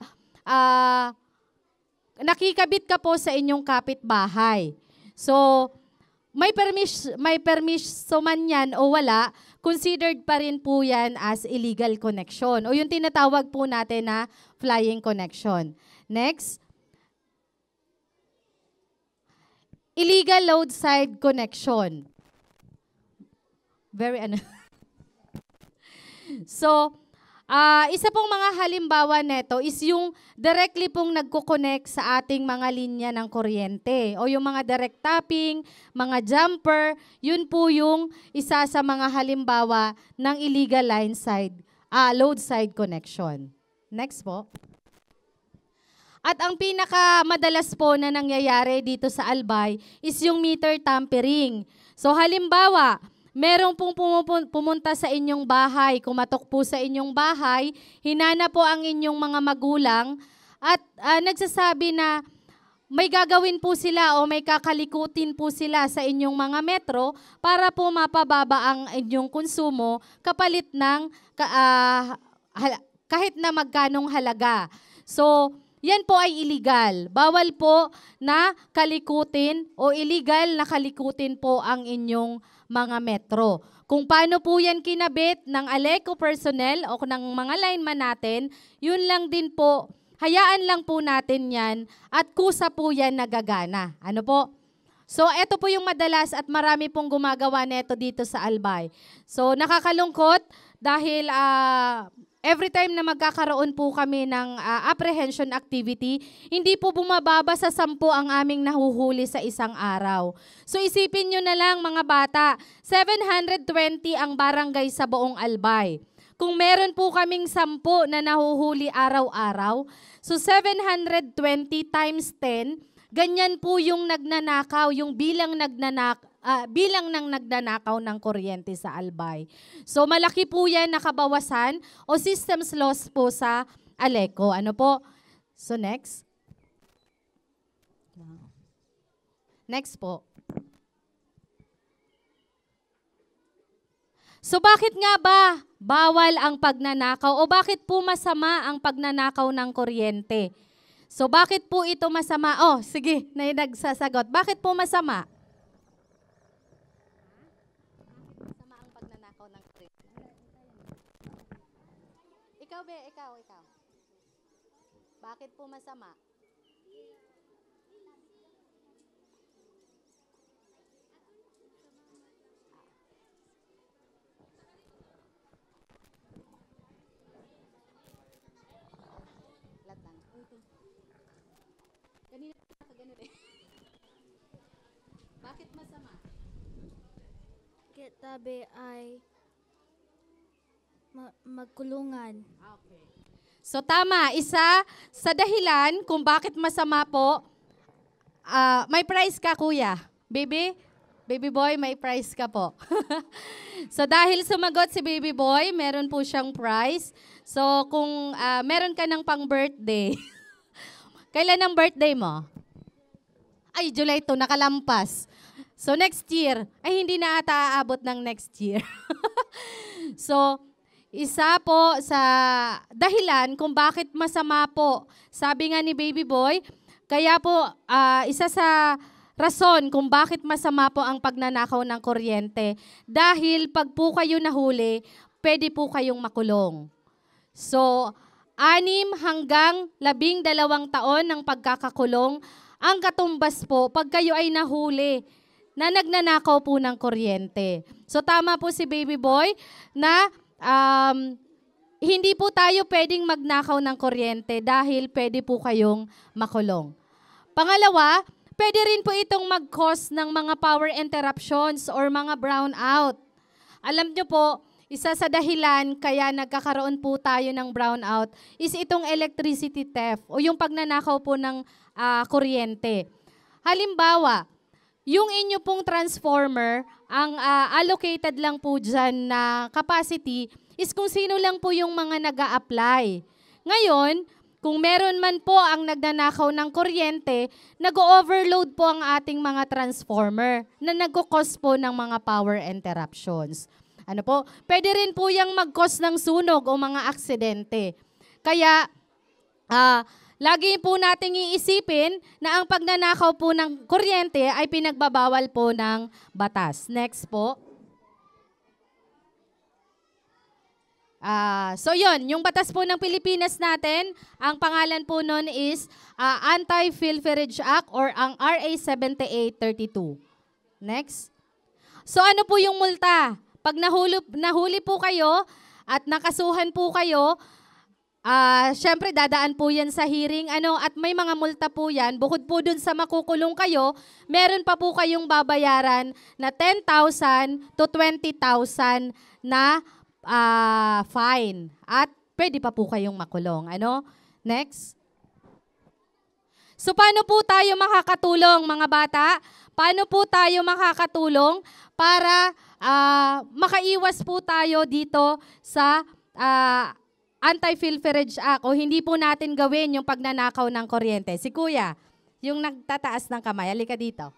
nakikabit ka po sa inyong kapitbahay. So may permission man yan o wala, considered pa rin po yan as illegal connection o yung tinatawag po natin na flying connection. Next. Illegal load side connection. Very So, Isa pong mga halimbawa neto is yung directly pong nagko-connect sa ating mga linya ng kuryente o yung mga direct tapping, mga jumper, yun po yung isa sa mga halimbawa ng illegal line side, load side connection. Next po. At ang pinakamadalas po na nangyayari dito sa Albay is yung meter tampering. So halimbawa, merong pong pumunta sa inyong bahay, kumatok po sa inyong bahay, hinana po ang inyong mga magulang at nagsasabi na may gagawin po sila o may kakalikutin po sila sa inyong mga metro para po mapababa ang inyong konsumo kapalit ng kahit na magkanong halaga. So, yan po ay illegal. Bawal po na kalikutin o illegal na kalikutin po ang inyong mga metro. Kung paano po yan kinabit ng Aleco personnel o ng mga lineman natin, yun lang din po, hayaan lang po natin yan at kusa po yan nagagana. Ano po? So, ito po yung madalas at marami pong gumagawa neto dito sa Albay. So, nakakalungkot dahil every time na magkakaroon po kami ng apprehension activity, hindi po bumababa sa 10 ang aming nahuhuli sa isang araw. So isipin nyo na lang mga bata, 720 ang barangay sa buong Albay. Kung meron po kaming 10 na nahuhuli araw-araw, so 720 times 10, ganyan po yung nagnanakaw, yung bilang ng nagnanakaw ng kuryente sa Albay. So malaki po yan nakabawasan o systems loss po sa Aleco. Ano po? So next. Next po. So bakit nga ba bawal ang pagnanakaw o bakit po masama ang pagnanakaw ng kuryente? So bakit po ito masama? Oh, sige, nagsasagot. Bakit po masama? Ikaw. Bakit po masama? Kanina ka ganun eh. Bakit masama?
Kitabi ay magkulungan.
Okay. So tama, isa sa dahilan kung bakit masama po, may prize ka kuya. Baby boy, may prize ka po. So dahil sumagot si baby boy, meron po siyang prize. So kung meron ka ng pang birthday, kailan ang birthday mo? Ay, July 2, nakalampas. So next year, ay hindi na ata aabot ng next year. So, isa po sa dahilan kung bakit masama po, sabi nga ni baby boy, kaya po isa sa rason kung bakit masama po ang pagnanakaw ng kuryente, dahil pag po kayo nahuli, pwede po kayong makulong. So, 6 hanggang 12 taon ng pagkakakulong ang katumbas po pag kayo ay nahuli na nagnanakaw po ng kuryente. So, tama po si baby boy na hindi po tayo pwedeng magnakaw ng kuryente dahil pwede po kayong makulong. Pangalawa, pwede rin po itong mag-cause ng mga power interruptions or mga brownout. Alam nyo po, isa sa dahilan kaya nagkakaroon po tayo ng brownout is itong electricity theft o yung pagnanakaw po ng kuryente. Halimbawa, yung inyo pong transformer, ang allocated lang po dyan na capacity is kung sino lang po yung mga nag-a-apply. Ngayon, kung meron man po ang nagnanakaw ng kuryente, nag-overload po ang ating mga transformer na nag-cause po ng mga power interruptions. Ano po? Pwede rin po yung mag-cause ng sunog o mga aksidente. Kaya, lagi po nating iisipin na ang pagnanakaw po ng kuryente ay pinagbabawal po ng batas. Next po. So yun, yung batas po ng Pilipinas natin, ang pangalan po nun is Anti-Pilferage Act or ang RA 7832. Next. So ano po yung multa? Pag nahuli po kayo, at nakasuhan po kayo, syempre dadaan po yan sa hearing at may mga multa po yan. Bukod po dun sa makukulong kayo, meron pa po kayong babayaran na 10,000 to 20,000 na fine. At pwede pa po kayong makulong. Next. So paano po tayo makakatulong mga bata? Paano po tayo makakatulong para makaiwas po tayo dito sa Anti-Pilferage Act o hindi po natin gawin yung pagnanakaw ng kuryente? Si Kuya, yung nagtataas ng kamay, halika dito.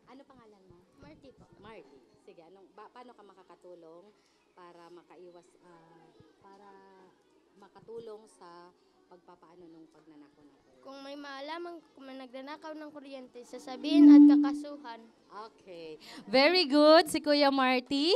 Ano pangalan mo?
Marty po.
Marty. Sige, paano ka makakatulong para makatulong sa pagpapaano ng pagnanakaw ng kuryente?
Kung may maalaman kung may nagnanakaw ng kuryente, sasabihin at kakasuhan.
Okay. Very good si Kuya Marty.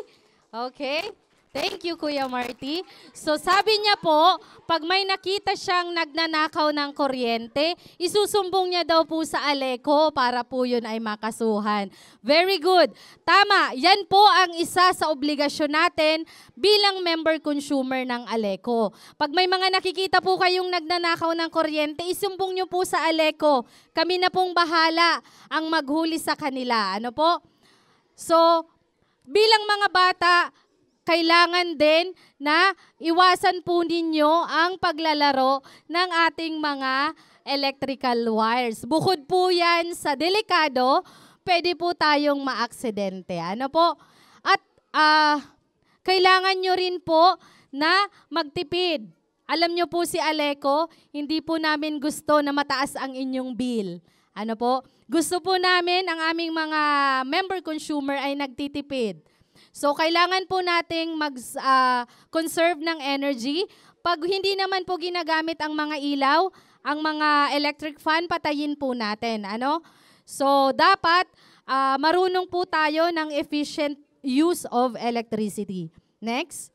Okay. Thank you, Kuya Marty. So sabi niya po, pag may nakita siyang nagnanakaw ng kuryente, isusumbong niya daw po sa Aleco para po yun ay makasuhan. Very good. Tama, yan po ang isa sa obligasyon natin bilang member consumer ng Aleco. Pag may mga nakikita po kayong nagnanakaw ng kuryente, isumbong niyo po sa Aleco. Kami na pong bahala ang maghuli sa kanila. Ano po? So, bilang mga bata, kailangan din na iwasan po ninyo ang paglalaro ng ating mga electrical wires. Bukod po yan sa delikado, pwede po tayong maaksidente. Ano po? At kailangan nyo rin po na magtipid. Alam nyo po si Aleco, hindi po namin gusto na mataas ang inyong bill. Ano po? Gusto po namin ang aming mga member consumer ay nagtitipid. So, kailangan po nating mag-conserve ng energy. Pag hindi naman po ginagamit ang mga ilaw, ang mga electric fan, patayin po natin. So, dapat marunong po tayo ng efficient use of electricity. Next.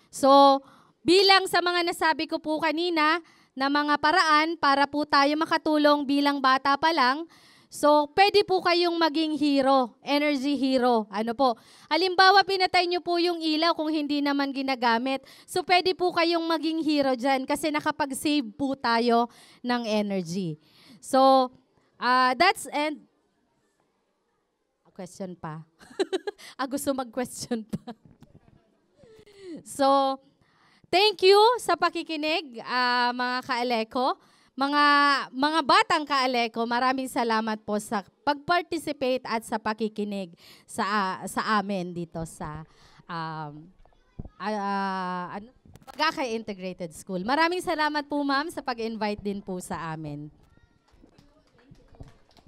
So, bilang sa mga nasabi ko po kanina na mga paraan para po tayo makatulong bilang bata pa lang, so, pwede po kayong maging hero, energy hero. Ano po? Halimbawa, pinatay nyo po yung ilaw kung hindi naman ginagamit. So, pwede po kayong maging hero dyan kasi nakapag-save po tayo ng energy. So, that's end. Question pa. Gusto mag-question pa. So, thank you sa pakikinig, mga ka-Aleco. Mga batang ka-Aleco, maraming salamat po sa pag-participate at sa pakikinig sa amin dito sa Bagakay Integrated School. Maraming salamat po, ma'am, sa pag-invite din po sa amin.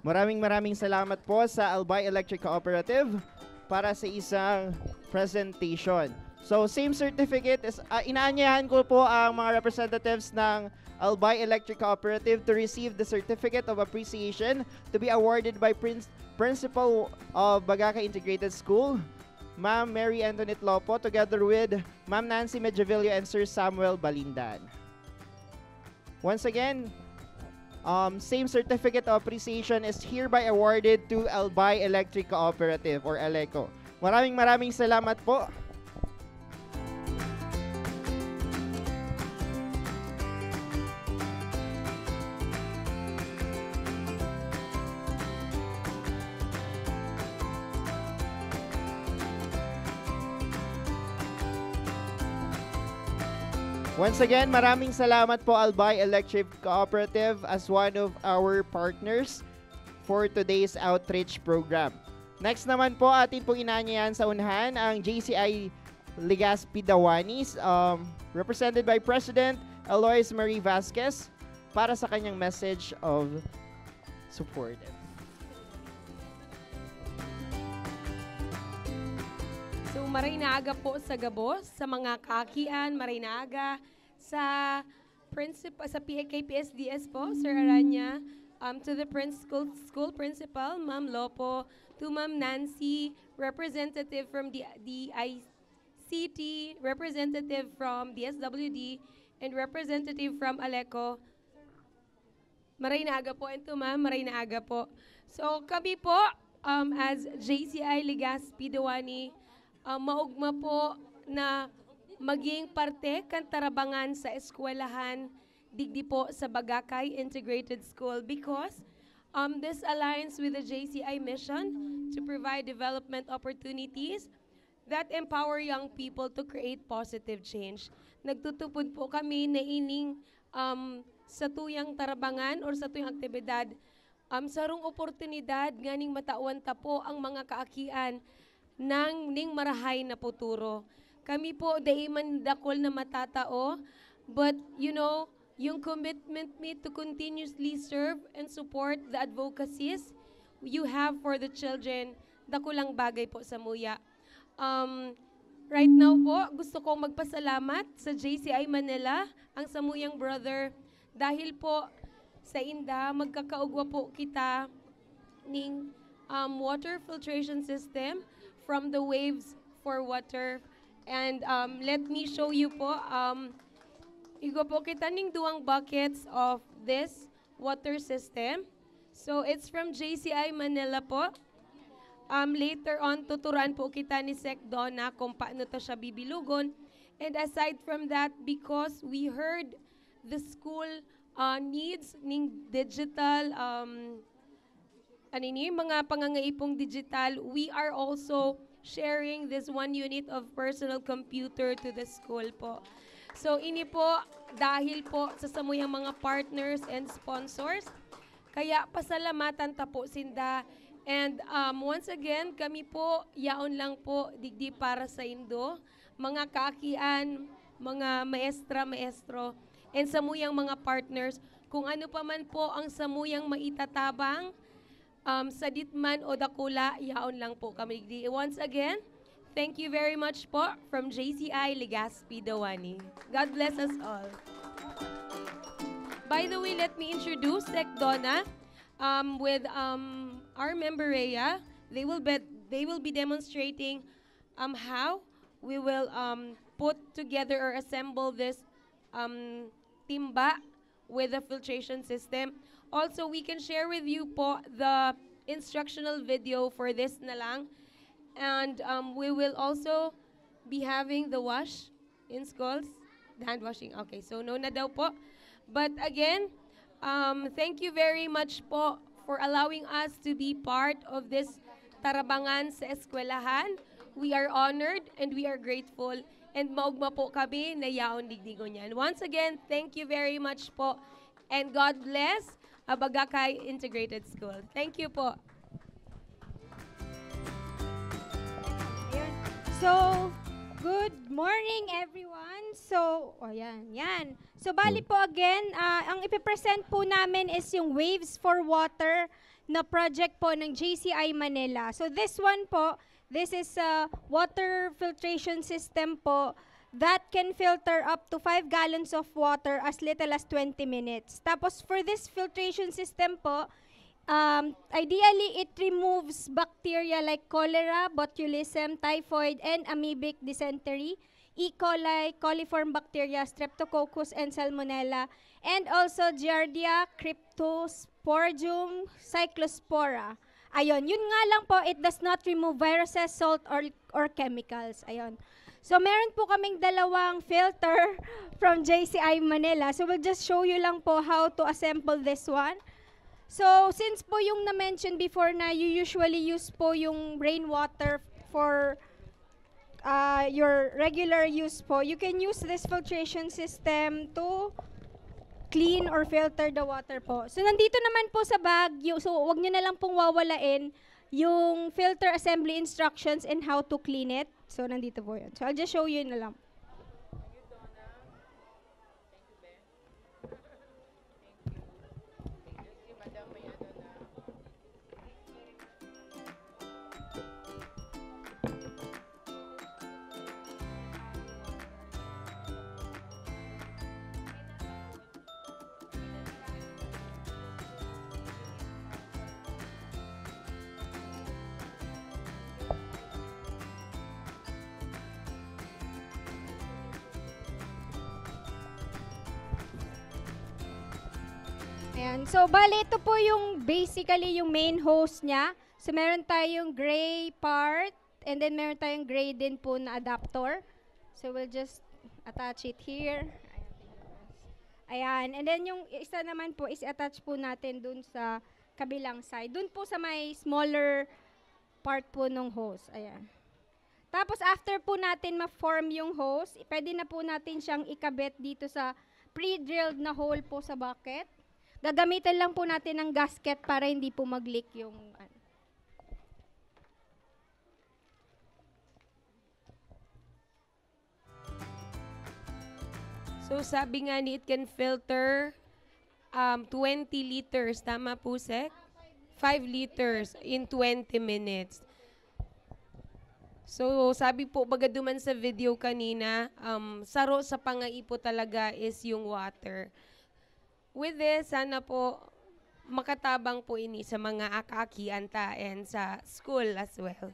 Maraming salamat po sa Albay Electric Cooperative para sa isang presentation. So, same certificate is inaanyahan ko po ang mga representatives ng Albay Electric Cooperative to receive the Certificate of Appreciation to be awarded by Principal of Bagakay Integrated School, Ma'am Mary Antoinette Lopo, together with Ma'am Nancy Medjavillo and Sir Samuel Balindan. Once again, same Certificate of Appreciation is hereby awarded to Albay Electric Cooperative or Aleco. Maraming salamat po. Once again, maraming salamat po Albay Electric Cooperative as one of our partners for today's outreach program. Next naman po, atin pong inaanyayan sa unahan ang JCI Legazpi Dawanis, represented by President Eloise Marie Vasquez para sa kanyang message of support.
So, marinaaga po sa Gabos, sa mga kakian, marinaaga sa KPSDS po, Sir Aranya, to the school principal, Ma'am Lopo, to Ma'am Nancy, representative from the DICT, city, representative from DSWD, and representative from Aleco. Maray na aga po. Ito ma'am, maray na aga po. So kami po, as JCI Legazpi Diwani, maugma po na maging parte kan tarabangan sa eskwelahan digdi po sa Bagakay Integrated School because this aligns with the JCI mission to provide development opportunities that empower young people to create positive change. Nagtutupod po kami na ining sa tuyang tarabangan or sa tuyang aktibidad sarong oportunidad nganing matauan ta po ang mga kaakian ng ning marahay na futuro. Kami po daiman dakol na matatao, but you know, yung commitment me to continuously serve and support the advocacies you have for the children, dakulang bagay po sa muya. Right now po, gusto kong magpasalamat sa JCI Manila, ang samuyang brother, dahil po sa inda, magkakaugwa po kita ning water filtration system from the Waves for Water. And let me show you po, igo po kita ning duwang buckets of this water system. So it's from JCI Manila po. Later on, tuturuan po kita ni Sec Donna kung paano to siya bibilugon. And aside from that, because we heard the school needs ning digital, mga pangangaipong digital, we are also sharing this 1 unit of personal computer to the school po. So ini po, dahil po sa samuyang mga partners and sponsors, kaya pasalamatan ta po sinda. And once again, kami po, yaon lang po, digdi para sa Indo, mga kaakian, mga maestro, and samuyang mga partners, kung ano pa man po ang samuyang maitatabang, sa ditman o dakula, yaon lang po kami digdi. Once again, thank you very much po from JCI Legazpi Diwani. God bless us all. By the way, let me introduce Sec Donna with our member Rhea. They will be demonstrating how we will put together or assemble this timba with the filtration system. Also, we can share with you po the instructional video for this na lang. And we will also be having the wash in schools. The hand washing. Okay, so no na daw po. But again, thank you very much po for allowing us to be part of this tarabangan sa eskwelahan. We are honored and we are grateful. And maugma po kami na yaon digdigo niyan. Once again, thank you very much po. And God bless Bagakay Integrated School. Thank you po.
So, good morning everyone. So, yan. So, bali po again, ang ipipresent po namin is yung Waves for Water na project po ng JCI Manila. So, this one po, this is a water filtration system po that can filter up to 5 gallons of water as little as 20 minutes. Tapos for this filtration system po, ideally it removes bacteria like cholera, botulism, typhoid, and amoebic dysentery, E. coli, coliform bacteria, streptococcus, and salmonella, and also Giardia, Cryptosporidium, Cyclospora. Ayun, yun nga lang po, it does not remove viruses, salt, or chemicals. Ayun. So, meron po kaming dalawang filter from JCI Manila. So, we'll just show you lang po how to assemble this one. So, since po yung na-mention before na you usually use po yung rainwater for your regular use po, you can use this filtration system to clean or filter the water po. So, nandito naman po sa bag, so wag nyo na lang pong wawalain yung filter assembly instructions and how to clean it. So, nandito po yun. So, I'll just show you na lang. Ayan. So, bali, ito po yung basically yung main hose niya. So, meron tayong gray part, and then meron tayong gray din po na adapter. So, we'll just attach it here. Ayan. And then, yung isa naman po is attach po natin dun sa kabilang side. Dun po sa may smaller part po ng hose. Ayan. Tapos, after po natin ma-form yung hose, pwede na po natin siyang ikabit dito sa pre-drilled na hole po sa bucket. Gagamitan lang po natin ng gasket para hindi po mag-leak yung
So sabi nga ni it can filter 20 liters. Tama po, Sek? 5 liters in 20 minutes. So sabi po, baga duman sa video kanina, saro sa pangaipo talaga is yung water. With this, sana po makatabang po ini sa mga akakianta and sa school as well.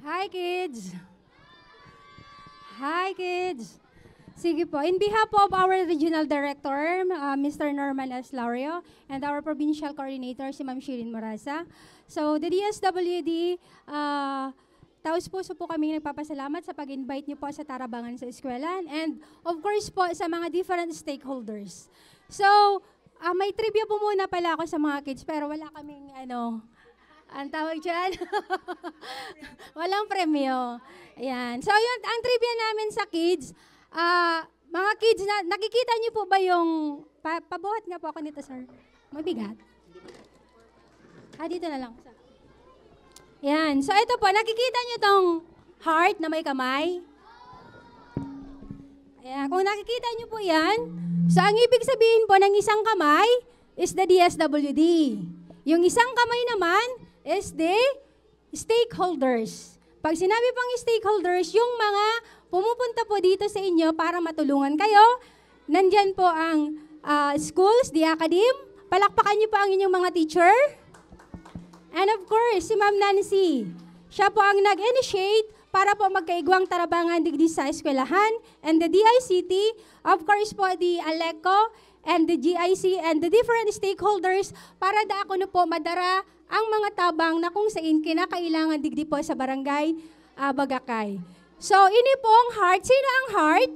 Hi, kids! Hi, kids! Sige po. In behalf of our Regional Director, Mr. Norman S. Laurio, and our Provincial Coordinator, si Ma'am Shirin Moraza. So, the DSWD, taos-puso po kami nagpapasalamat sa pag-invite niyo po sa Tarabangan sa Eskwelahan, and of course po sa mga different stakeholders. So, may trivia po muna pala ako sa mga kids, pero wala kaming ang tawag dyan, walang premyo. Ayan. So, yun, ang trivia namin sa kids, mga kids, nakikita niyo po ba yung, pabuhat nga po ako nito, sir. Mabigat. Dito na lang. Ayan. So, ito po, nakikita niyo tong
heart na may kamay? Ayan, kung nakikita niyo po yan, so ang ibig sabihin po ng isang kamay is the DSWD. Yung isang kamay naman is the stakeholders. Pag sinabi pang stakeholders, yung mga pumupunta po dito sa inyo para matulungan kayo, nandyan po ang schools, the academe. Palakpakan niyo po ang inyong mga teacher. And of course, si Ma'am Nancy. Siya po ang nag-initiate para po magkaigwang tarabangan digdi sa eskwelahan. And the DICT, of course po, the ALECO, and the GIC, and the different stakeholders para da ako na po madara ang mga tabang na kung saan kinakailangan digdi po sa barangay Bagakay. So, ini po ang heart. Sino ang heart?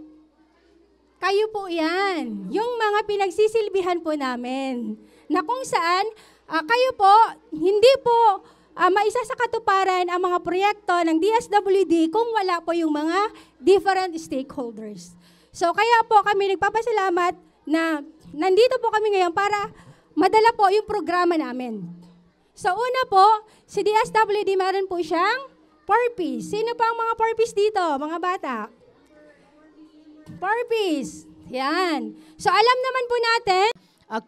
Kayo po yan. Yung mga pinagsisilbihan po namin. Na kung saan, kayo po, hindi po maisa sa katuparan ang mga proyekto ng DSWD kung wala po yung mga different stakeholders. So, kaya po kami nagpapasalamat na nandito po kami ngayon para madala po yung programa namin. So, una po, si DSWD meron po siyang purpose. Sino pa ang mga purpose dito, mga bata? Purpose. Yan. So, alam naman po natin.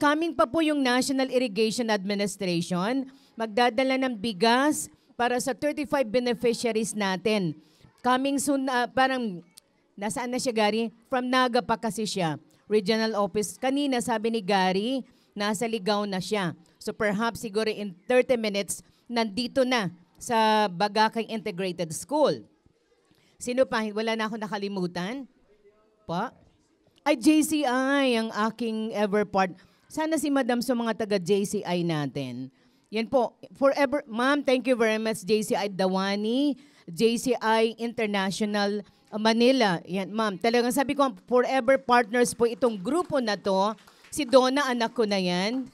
Coming pa po yung National Irrigation Administration. Magdadala ng bigas para sa 35 beneficiaries natin. Coming soon, parang, nasaan na siya, Gary? From Naga pa kasi siya. Regional Office. Kanina, sabi ni Gary, nasa Ligaw na siya. So perhaps siguro in 30 minutes, nandito na sa Bagakay Integrated School. Sino pa? Wala na ako nakalimutan? Pa? Ay, JCI, ang aking ever part. Sana si Madam sa mga taga-JCI natin. Yan po. Forever, Ma'am, thank you very much, JCI Dawani, JCI International Manila. Yan, Ma'am. Talagang sabi ko, forever partners po itong grupo na to. Si Donna, anak ko na yan.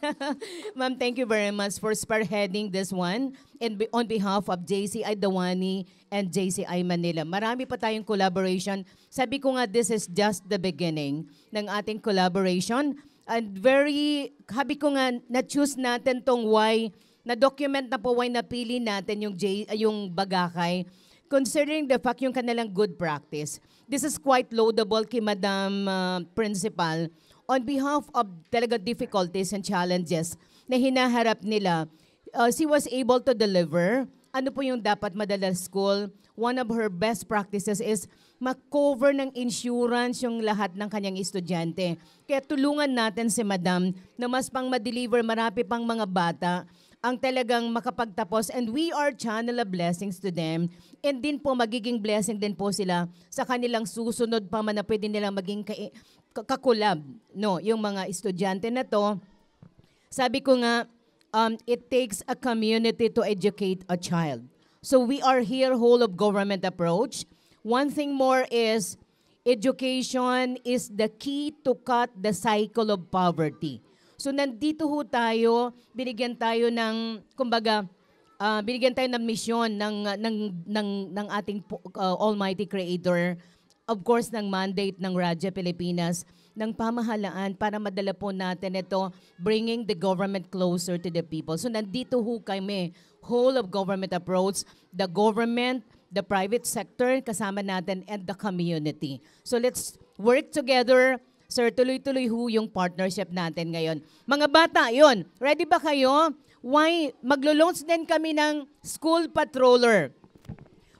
Ma'am, thank you very much for spearheading this one. And on behalf of JCI Dawani and JCI Manila. Marami pa tayong collaboration. Sabi ko nga, this is just the beginning ng ating collaboration. And habi ko nga, na-choose natin tong why, na-document na po why napili natin yung Bagakay. Considering the fact yung kanilang good practice. This is quite laudable kay Madam Principal. On behalf of talaga difficulties and challenges na hinaharap nila, she was able to deliver. Ano po yung dapat madala school? One of her best practices is mag-cover ng insurance yung lahat ng kanyang estudyante. Kaya tulungan natin si Madam na mas pang ma-deliver marami pang mga bata ang talagang makapagtapos, and we are channel of blessings to them, and din po magiging blessing din po sila sa kanilang susunod pa man na pwede nilang maging kakulab, no, yung mga estudyante na to. Sabi ko nga, it takes a community to educate a child. So we are here whole of government approach. One thing more is education is the key to cut the cycle of poverty. So nandito ho tayo, binigyan tayo ng, kumbaga, binigyan tayo ng misyon ng ating Almighty Creator, of course, ng mandate ng Radyo Pilipinas, ng pamahalaan para madala po natin ito, bringing the government closer to the people. So nandito ho kami, whole of government approach, the government, the private sector, kasama natin, and the community. So let's work together. Sir, tuloy-tuloy ho yung partnership natin ngayon. Mga bata, yun. Ready ba kayo? Why? Maglo-launch din kami ng school patroller.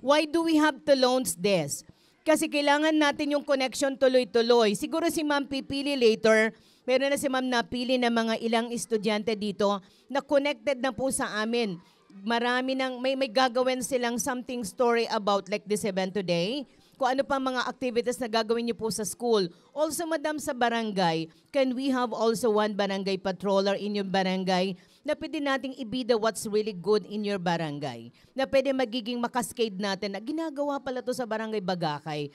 Why do we have to launch this? Kasi kailangan natin yung connection tuloy-tuloy. Siguro si Ma'am pipili later. Meron na si Ma'am napili na mga ilang estudyante dito na connected na po sa amin. Marami nang, may gagawin silang something story about like this event today. Kung ano pa mga activities na gagawin niyo po sa school. Also, Madam, sa barangay, can we have also one barangay patroller in your barangay na pwede nating ibida what's really good in your barangay? Na pwede magiging makaskade natin na ginagawa pala to sa barangay Bagakay.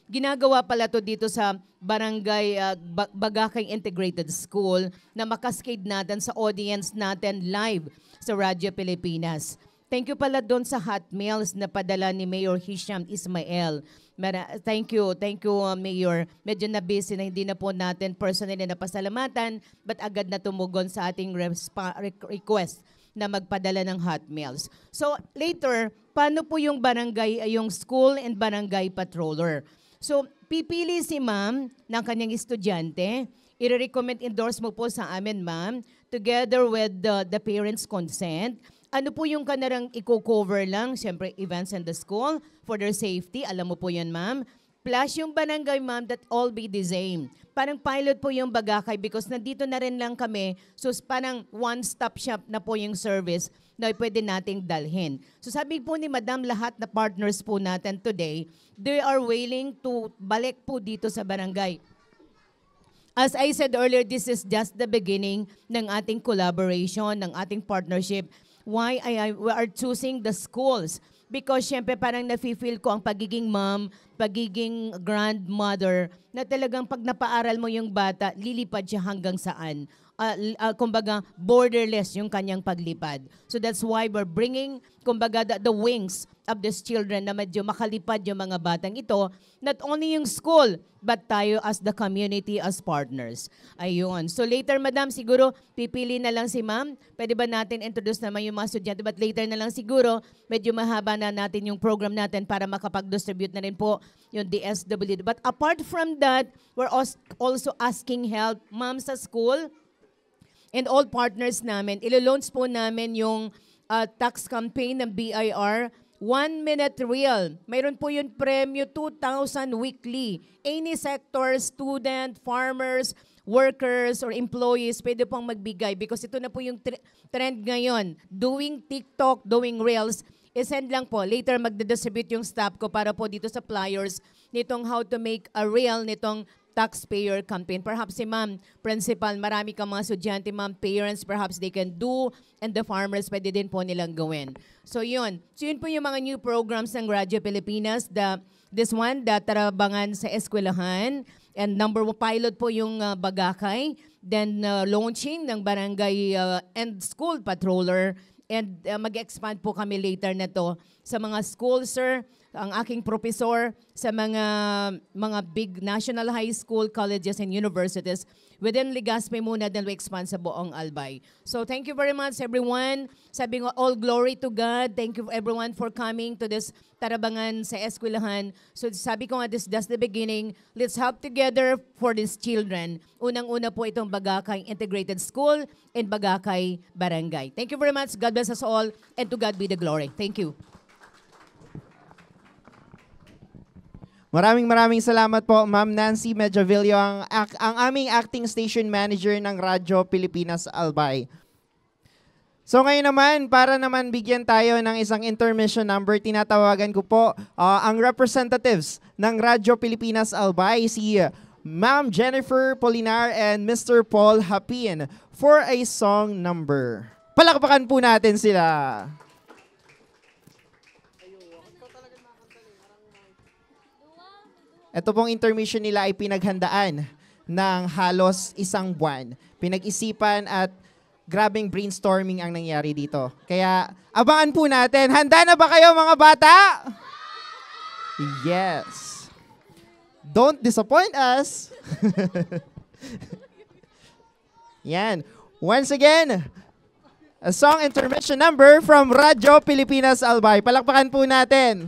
Ginagawa pala to dito sa barangay Bagakay Integrated School na makaskade natin sa audience natin live sa Radyo Pilipinas. Thank you pala doon sa hot meals na padala ni Mayor Hisham Ismael. Thank you, Mayor. Medyo na busy na hindi na po natin personally na pasalamatan, but agad na tumugon sa ating request na magpadala ng hot meals. So later, paano po yung barangay, yung school and barangay patroller? So pipili si ma'am ng kanyang estudyante, i-recommend endorse mo po sa amin ma'am, together with the parents' consent. Ano po yung kanarang i-cover lang? Siyempre, events in the school for their safety. Alam mo po yan, ma'am. Plus yung barangay, ma'am, that all be the same. Parang pilot po yung Bagakay because nandito na rin lang kami. So parang one-stop shop na po yung service na pwede nating dalhin. So sabi po ni Madam, lahat na partners po natin today, they are willing to balik po dito sa barangay. As I said earlier, this is just the beginning ng ating collaboration, ng ating partnership. Why we are choosing the schools? Because syempre parang nafe-feel ko ang pagiging mom, pagiging grandmother, na talagang pag napaaral mo yung bata, lilipad siya hanggang saan. Kumbaga, borderless yung kanyang paglipad. So that's why we're bringing, kumbaga, the wings of these children na medyo makalipad yung mga batang ito, not only yung school, but tayo as the community, as partners. Ayun. So later, madam, siguro pipili na lang si ma'am. Pwede ba natin introduce naman yung mga estudyante? But later na lang siguro, medyo mahaba na natin yung program natin para makapag-distribute na rin po yung DSWD. But apart from that, we're also asking help, ma'am, sa school and all partners namin. Ilo-launch po namin yung tax campaign ng BIR, 1 minute reel. Mayroon po yung premyo 2,000 weekly. Any sector, student, farmers, workers, or employees, pwede pong magbigay because ito na po yung trend ngayon. Doing TikTok, doing reels, isend lang po. Later, magdidistribute yung staff ko para po dito sa flyers nitong how to make a reel nitong taxpayer campaign. Perhaps si ma'am, principal, marami kang mga estudyante, ma'am, parents, perhaps they can do, and the farmers, pwede din po nilang gawin. So yun. So yun po yung mga new programs ng Radyo Pilipinas. This one, the Tarabangan sa Eskwelahan, and number 1 pilot po yung Bagakay, then launching ng Barangay and School Patroller, and mag-expand po kami later na to sa mga schools, sir, ang aking professor sa mga big national high school, colleges, and universities within Legazpi muna, then we expand sa buong Albay. So thank you very much, everyone. Sabi ko, all glory to God. Thank you everyone for coming to this Tarabangan sa Eskwelahan. So sabi ko nga, this is just the beginning. Let's help together for these children. Unang-una po itong Bagakay Integrated School and Bagakay Barangay. Thank you very much. God bless us all, and to God be the glory. Thank you.
Maraming salamat po, Ma'am Nancy Medjavillo, ang aming acting station manager ng Radyo Pilipinas Albay. So ngayon naman, para naman bigyan tayo ng isang intermission number, tinatawagan ko po ang representatives ng Radyo Pilipinas Albay, si Ma'am Jennifer Polinar and Mr. Paul Hapin for a song number. Palakpakan po natin sila. Ito pong intermission nila ay pinaghandaan ng halos isang buwan. Pinag-isipan at grabing brainstorming ang nangyari dito. Kaya abangan po natin. Handa na ba kayo mga bata? Yes. Don't disappoint us. Yan. Once again, a song intermission number from Radyo Pilipinas Albay. Palakpakan po natin.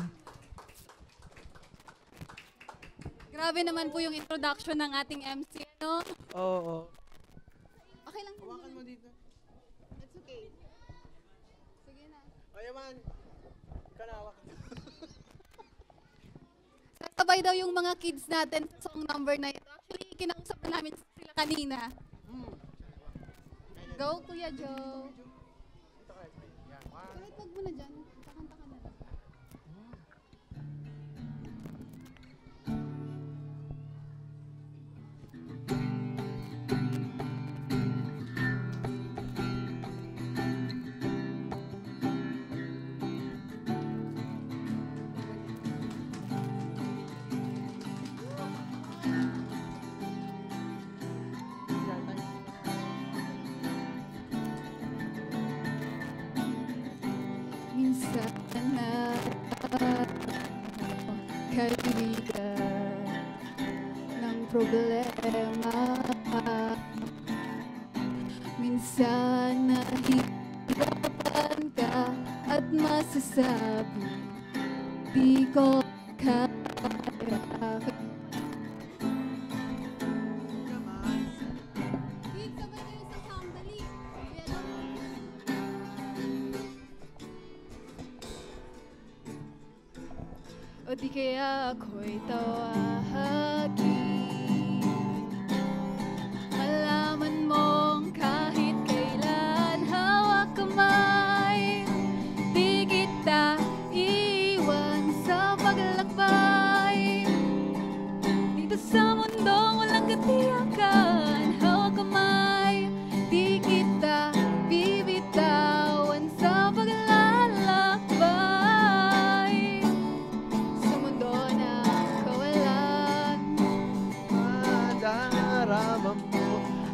Grabe naman po yung introduction ng ating MC, no?
Oo.
Okay lang.
Hawakan mo dito.
It's okay. Sige na.
O yaman. Kanawak.
Sasabay daw yung mga kids natin sa song number na ito. Actually, kinausap na namin sila kanina. Go, Kuya Joe. Kahit wag mo na dyan. Kakanta ka na lang. Minsan na kaibigan ng problema, minsan na hirap at masasabi, di ko kaya. O di kaya ako'y tawagin, malaman mong kahit kailan hawak kamay, di kita iwan sa paglalakbay. Dito sa mundong walang katiyakan, hawak kamay, di kita bibitawan sa paglalakbay.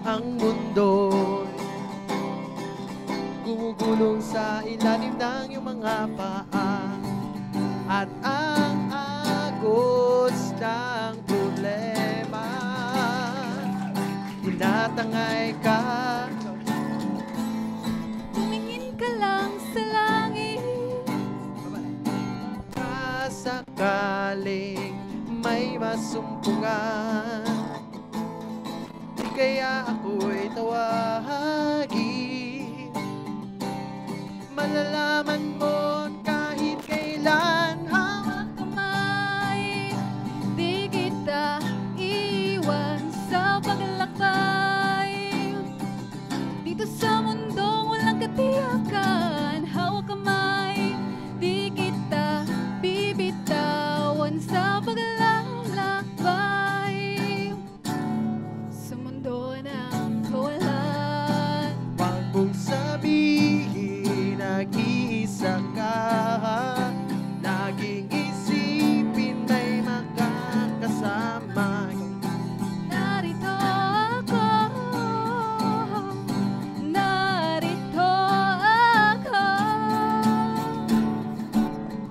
Ang mundo'y gumugulong sa ilalim ng iyong mga paa, at ang agos ng problema tinatangay ka.
Tumingin ka lang sa langit,
sakaling may masumpungan, kaya ako'y tawagin, malalaman mo kahit kailan hawak
kamay, di kita iwan sa paglalakbay. Dito sa mundong walang katiyakan, hawak kamay, di kita bibitawan sa paglalakbay.
Kung sabihin nag-iisa ka, laging isipin may makakasama.
Narito ako, narito ako.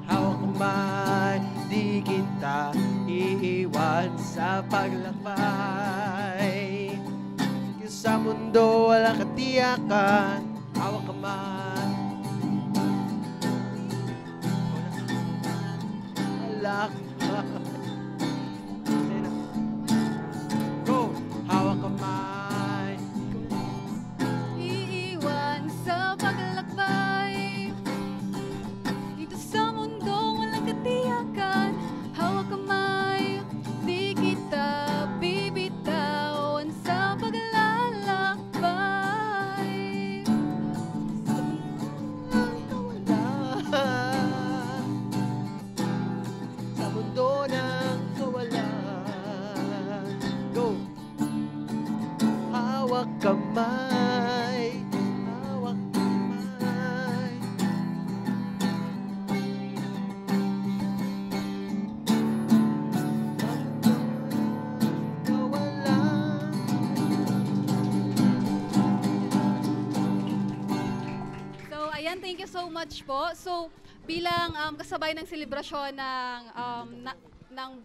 Hawak kamay, di kita iiwan sa paglakbay. Sa mundo walang katiyakan, hawak kamay, go, hawak kamay,
Iiwan sa paglalakbay. Dito sa mundo walang katiyakan, hawak kamay, di kita bibitawan sa paglalakbay.
Sa mundo ng kawalan, go, hawak kamay, hawak kamay.
So, ayan, thank you so much po. So, bilang kasabay ng selebrasyon ng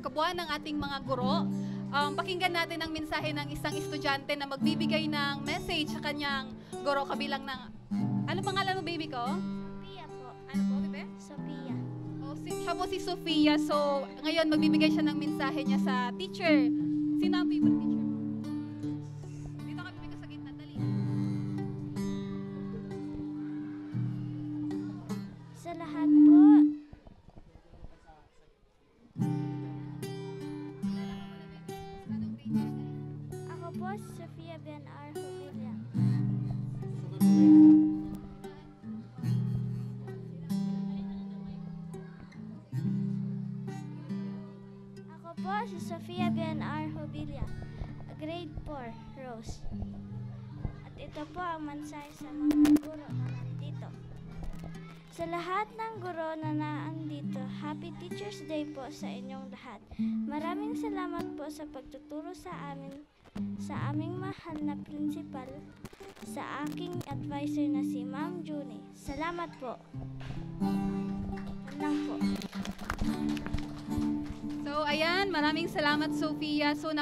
kabuuan ng ating mga guro, pakinggan natin ang mensahe ng isang estudyante na magbibigay ng message sa kanyang guro kabilang ng... Ano pangalan mo, baby ko?
Sophia po.
Ano po, bebe?
Sophia.
Siya po si Sophia. So, ngayon magbibigay siya ng mensahe niya sa teacher. Sino ang favorite teacher mo? Dito ka, bebe ko sa gitna. Dali.
Sa lahat po, ako po si Sofia BNR Jubilia. Ako po si Sofia BNR Jubilia, grade 4, Rose. At ito po ang mensahe sa mga guro na nandito. Sa lahat ng guro na naandito, Happy Teacher's Day po sa inyong lahat. Maraming salamat po sa pagtuturo sa amin, sa aming mahal na principal, sa aking advisor na si Ma'am Junie. Salamat po. lang po.
So, ayan, maraming salamat, Sofia. So,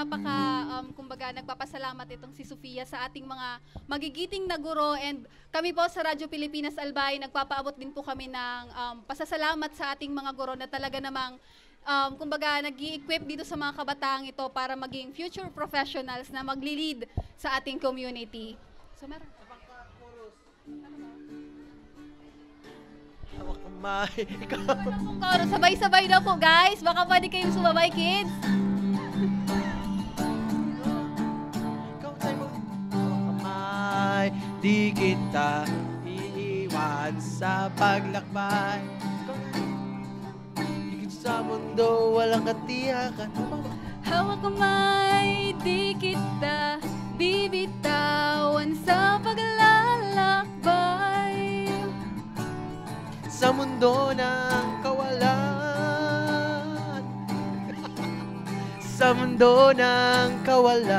kumbaga, nagpapasalamat itong si Sofia sa ating mga magigiting na guro. And kami po sa Radyo Pilipinas Albay, nagpapaabot din po kami ng pasasalamat sa ating mga guro na talaga namang, kumbaga, nag-i-equip dito sa mga kabataang ito para maging future professionals na magli-lead sa ating community. So, meron.
Hawak kamay.
Ikaw. Sabay-sabay daw po, guys. Baka pwede kayong sumabay, kids.
Hawak kamay, di kita iiwan sa paglakbay. Higit sa mundo, walang katiyakan.
Hawak kamay, di kita bibitawan sa paglalakbay.
Sa mundo ng kawalan. Sa mundo ng kawalan.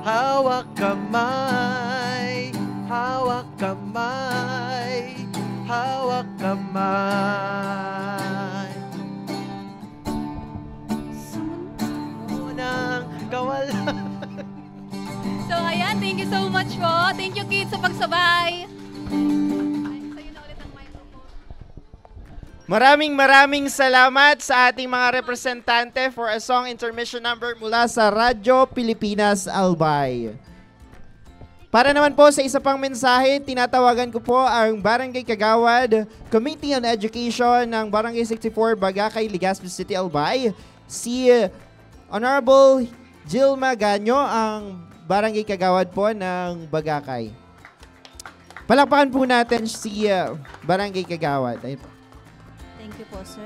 Hawak kamay, hawak kamay, hawak kamay. Sa mundo ng kawalan.
So, ayan, thank you so much po. Thank you, kids, sa pagsabay.
Maraming salamat sa ating mga representante for a song intermission number mula sa Radyo Pilipinas Albay. Para naman po sa isa pang mensahe, tinatawagan ko po ang Barangay Kagawad Committee on Education ng Barangay 64 Bagakay, Legazpi City, Albay. Si Honorable Gilma Ganyo, ang Barangay Kagawad po ng Bagakay. Palakpakan po natin si Barangay Kagawad. Ayun po.
Thank you po, sir.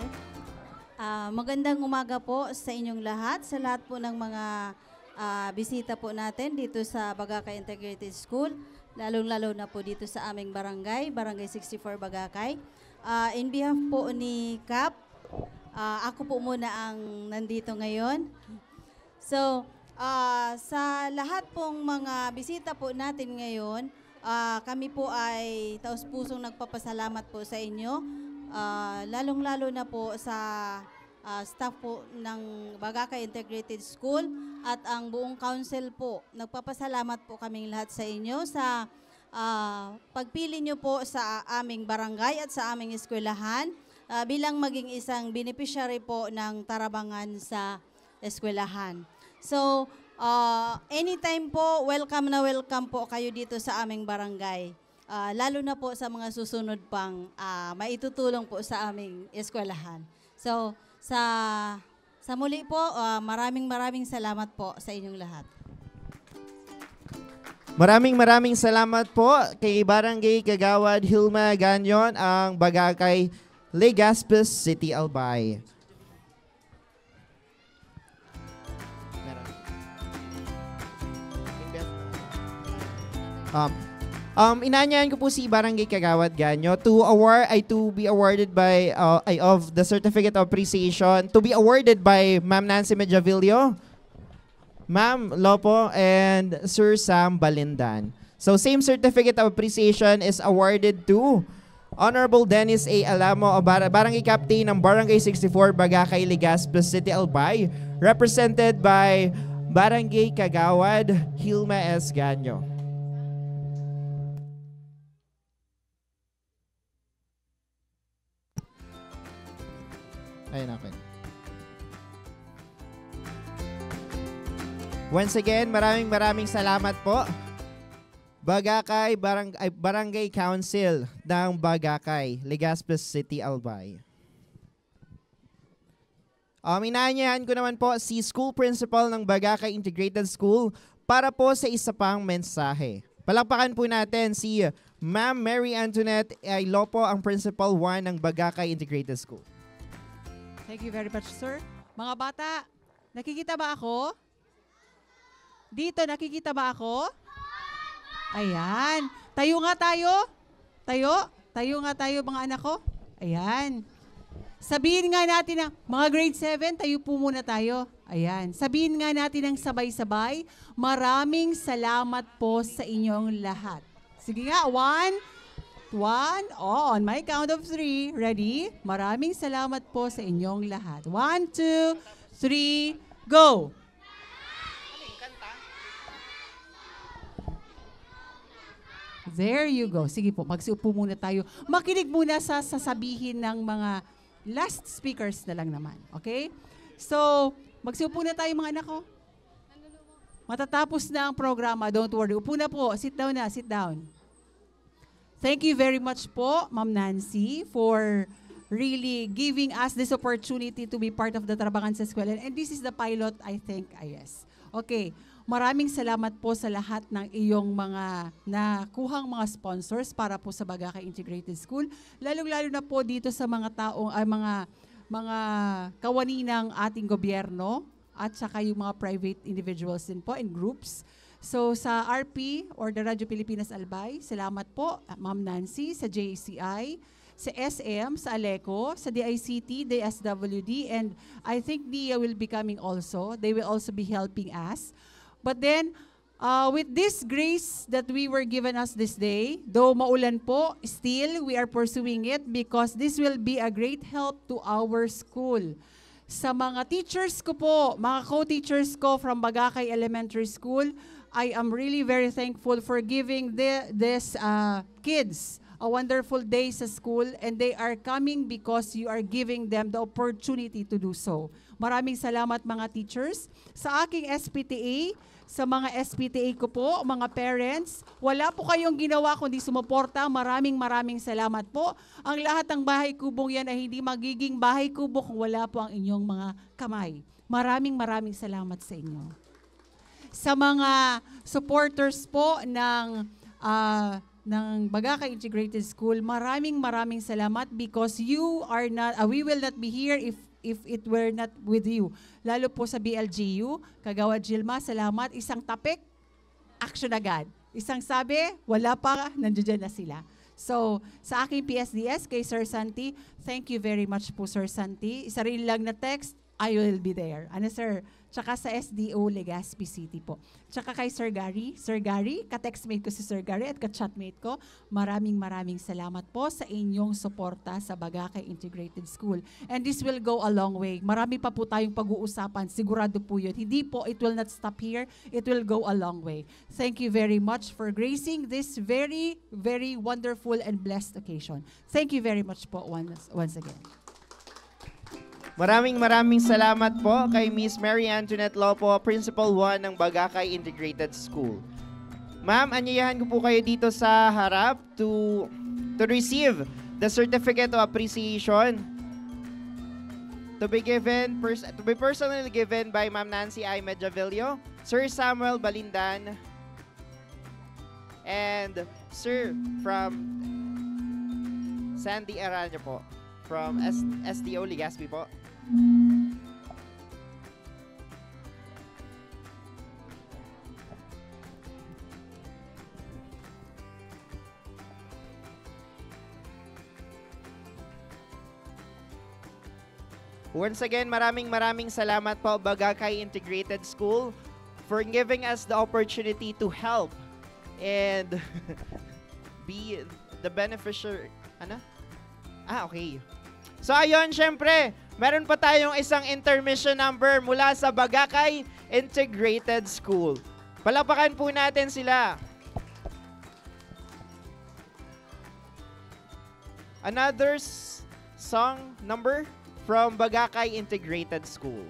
Magandang umaga po sa inyong lahat, sa lahat po ng mga bisita po natin dito sa Bagakay Integrated School, lalong-lalo na po dito sa aming barangay, Barangay 64 Bagakay. In behalf po ni CAP, ako po muna ang nandito ngayon. So, sa lahat pong mga bisita po natin ngayon, kami po ay taus-pusong nagpapasalamat po sa inyo, lalong-lalo na po sa staff po ng Bagakay Integrated School at ang buong council po. Nagpapasalamat po kaming lahat sa inyo sa pagpili nyo po sa aming barangay at sa aming eskwelahan bilang maging isang beneficiary po ng tarabangan sa eskwelahan. So, anytime po, welcome na welcome po kayo dito sa aming barangay. Lalo na po sa mga susunod pang maitutulong po sa aming eskwelahan. So, sa muli po, maraming salamat po sa inyong lahat.
Maraming salamat po kay Barangay Kagawad Gilma Ganyon, ang Bagakay, Legazpi City, Albay. Inanyayan ko po si Barangay Kagawad Ganyo to be awarded by of the Certificate of Appreciation to be awarded by Ma'am Nancy Medjavillo, Ma'am Lopo, and Sir Sam Balindan. So same Certificate of Appreciation is awarded to Honorable Dennis A. Alamo, Barangay Captain ng Barangay 64 Bagakay, Legazpi City, Albay, represented by Barangay Kagawad Gilma S. Ganyo. Ayun, okay. Once again, maraming salamat po. Bagakay Barangay Council ng Bagakay, Legazpi City, Albay. Inanyahan ko naman po si School Principal ng Bagakay Integrated School para po sa isa pang mensahe. Palakpakan po natin si Ma'am Mary Antoinette Lopo, ang Principal 1 ng Bagakay Integrated School.
Thank you very much, sir. Mga bata, nakikita ba ako? Dito, nakikita ba ako? Ayan. Tayo nga tayo. Tayo nga tayo, mga anak ko. Ayan. Sabihin nga natin ng mga grade 7, tayo po muna tayo. Ayan. Sabihin nga natin ng sabay-sabay, maraming salamat po sa inyong lahat. Sige nga, 1, one. On my count of 3. Ready? Maraming salamat po sa inyong lahat. 1, 2, 3, go! There you go. Sige po, magsiupo muna tayo. Makinig muna sa sasabihin ng mga last speakers na lang naman. Okay? So, magsiupo na tayo mga anak ko. Matatapos na ang programa. Don't worry. Upo na po. Sit down na. Sit down. Thank you very much po, Ma'am Nancy, for really giving us this opportunity to be part of the Trabakan sa Eskwela. And this is the pilot, I think, yes. Okay. Maraming salamat po sa lahat ng iyong mga nakuhang mga sponsors para po sa Bagakay Integrated School. Lalong-lalo na po dito sa mga taong, mga kawani ng ating gobyerno at saka yung mga private individuals din po and groups. So sa RP or the Radyo Pilipinas Albay, salamat po Ma'am Nancy, sa JCI, sa SM, sa Aleco, sa DICT, DSWD, and I think NIA will be coming also. They will also be helping us. But then, with this grace that we were given us this day, though maulan po, still we are pursuing it because this will be a great help to our school. Sa mga teachers ko po, mga co-teachers ko from Bagakay Elementary School, I am really very thankful for giving these kids a wonderful day sa school, and they are coming because you are giving them the opportunity to do so. Maraming salamat mga teachers. Sa aking SPTA, sa mga SPTA ko po, mga parents, wala po kayong ginawa kundi sumuporta. Maraming salamat po. Ang lahat ng bahay kubong yan ay hindi magiging bahay kubo kung wala po ang inyong mga kamay. Maraming salamat sa inyo. Sa mga supporters po ng Bagakay Integrated School, maraming salamat because you are not, we will not be here if it were not with you. Lalo po sa BLGU, Kagawad Gilma, salamat. Isang tapik, action agad. Isang sabi, wala pa, nandiyan na sila. So, sa aking PSDS, kay Sir Santi, thank you very much po, Sir Santi. Isa rin lang na text, I will be there. Ano, sir? Tsaka sa SDO Legazpi City po. Tsaka kay Sir Gary, ka-textmate ko si Sir Gary at ka-chatmate ko, maraming salamat po sa inyong suporta sa Bagakay Integrated School. And this will go a long way. Marami pa po tayong pag-uusapan, sigurado po yun. Hindi po, it will not stop here, it will go a long way. Thank you very much for gracing this very wonderful and blessed occasion. Thank you very much po once again.
Maraming salamat po kay Miss Mary Antoinette Lopo, Principal 1 ng Bagakay Integrated School. Ma'am, anyayahan ko po kayo dito sa harap to receive the Certificate of Appreciation to be personally given by Ma'am Nancy I. Medjavillo, Sir Samuel Balindan, and Sir from Sandy Aranya po, from SDO Legazpi po. Once again, maraming salamat po Bagakay Integrated School for giving us the opportunity to help and be the beneficiary. Ano? Okay. So ayun, syempre, meron pa tayong isang intermission number mula sa Bagakay Integrated School. Palakpakan po natin sila. Another song number from Bagakay Integrated School.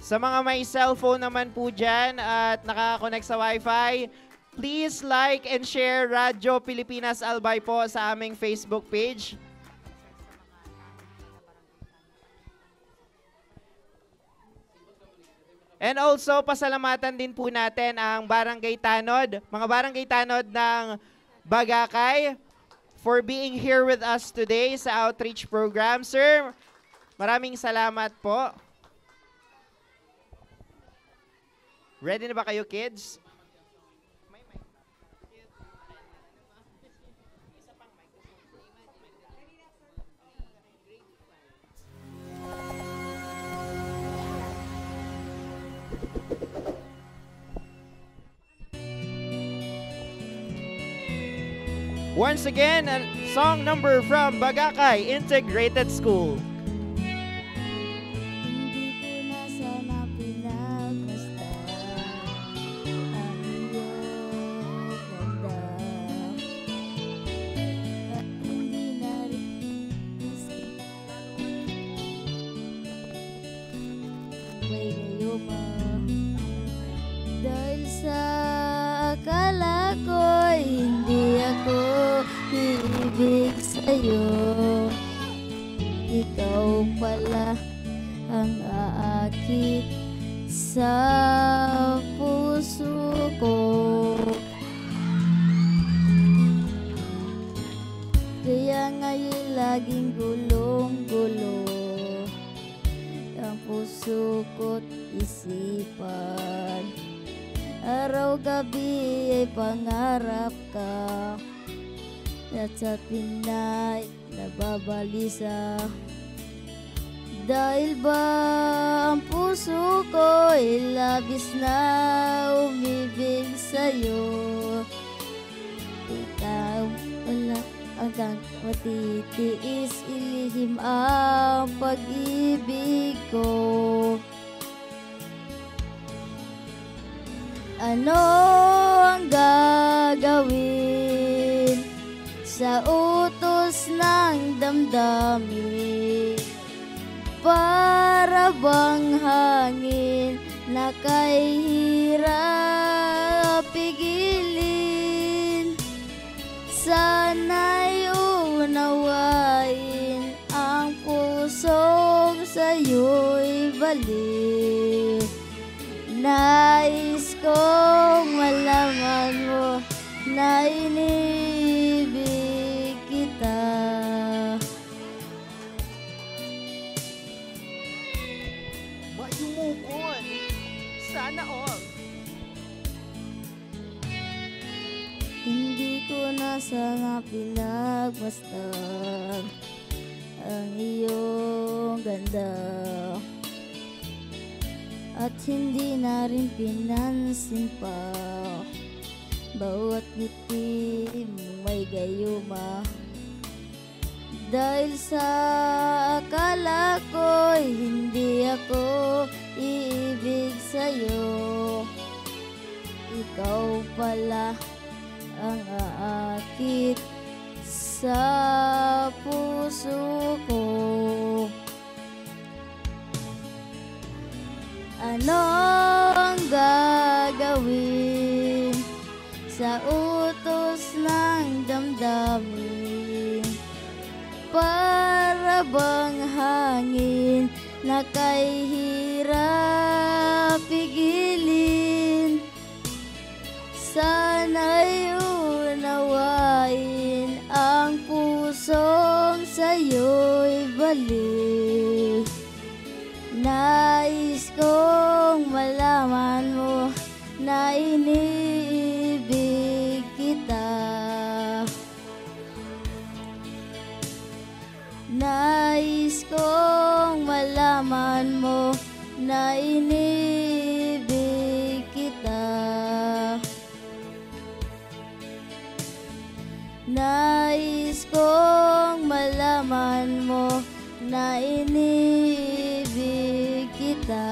Sa mga may cellphone naman po dyan at nakakonect sa Wi-Fi, please like and share Radyo Pilipinas Albay po sa aming Facebook page. And also, pasalamatan din po natin ang Barangay Tanod, mga Barangay Tanod ng Bagakay for being here with us today sa outreach program. Sir, maraming salamat po. Ready na ba kayo, kids? Once again, a song number from Bagakay Integrated School.
Dahil sa akala ko'y hindi ako ibig sa'yo, ikaw pala ang aakit sa puso ko. Kaya ngayon laging gulong-gulo ang puso ko't isipan. Araw-gabi ay pangarap ka, at sa Pinay nababalisa. Dahil ba ang puso ko ay labis na umibig sa'yo, ikaw wala hanggang matitiis, ilihim ang pag-ibig ko. Ano ang gagawin sa utos ng damdamin? Para bang hangin na kahirap pigilin? Sana'y unawain ang pusong sa'yo'y balik. Nais kong malaman mo na inibig kita.
Mayumukon, sana all.
Hindi ko na sana pinagmasdan ang iyong ganda, at hindi na rin pinansin pa bawat ngiti mo may gayuma. Dahil sa akala ko'y hindi ako iibig sa'yo, ikaw pala ang aakit sa puso ko. Ano ang gagawin sa utos ng damdamin? Para bang hangin na kahirap pigilin? Sana'y unawain ang pusong sa'yo'y balik. Nais kong malaman mo na iniibig kita. Nais kong malaman mo na inibig kita. Nais kong malaman mo na inibig kita.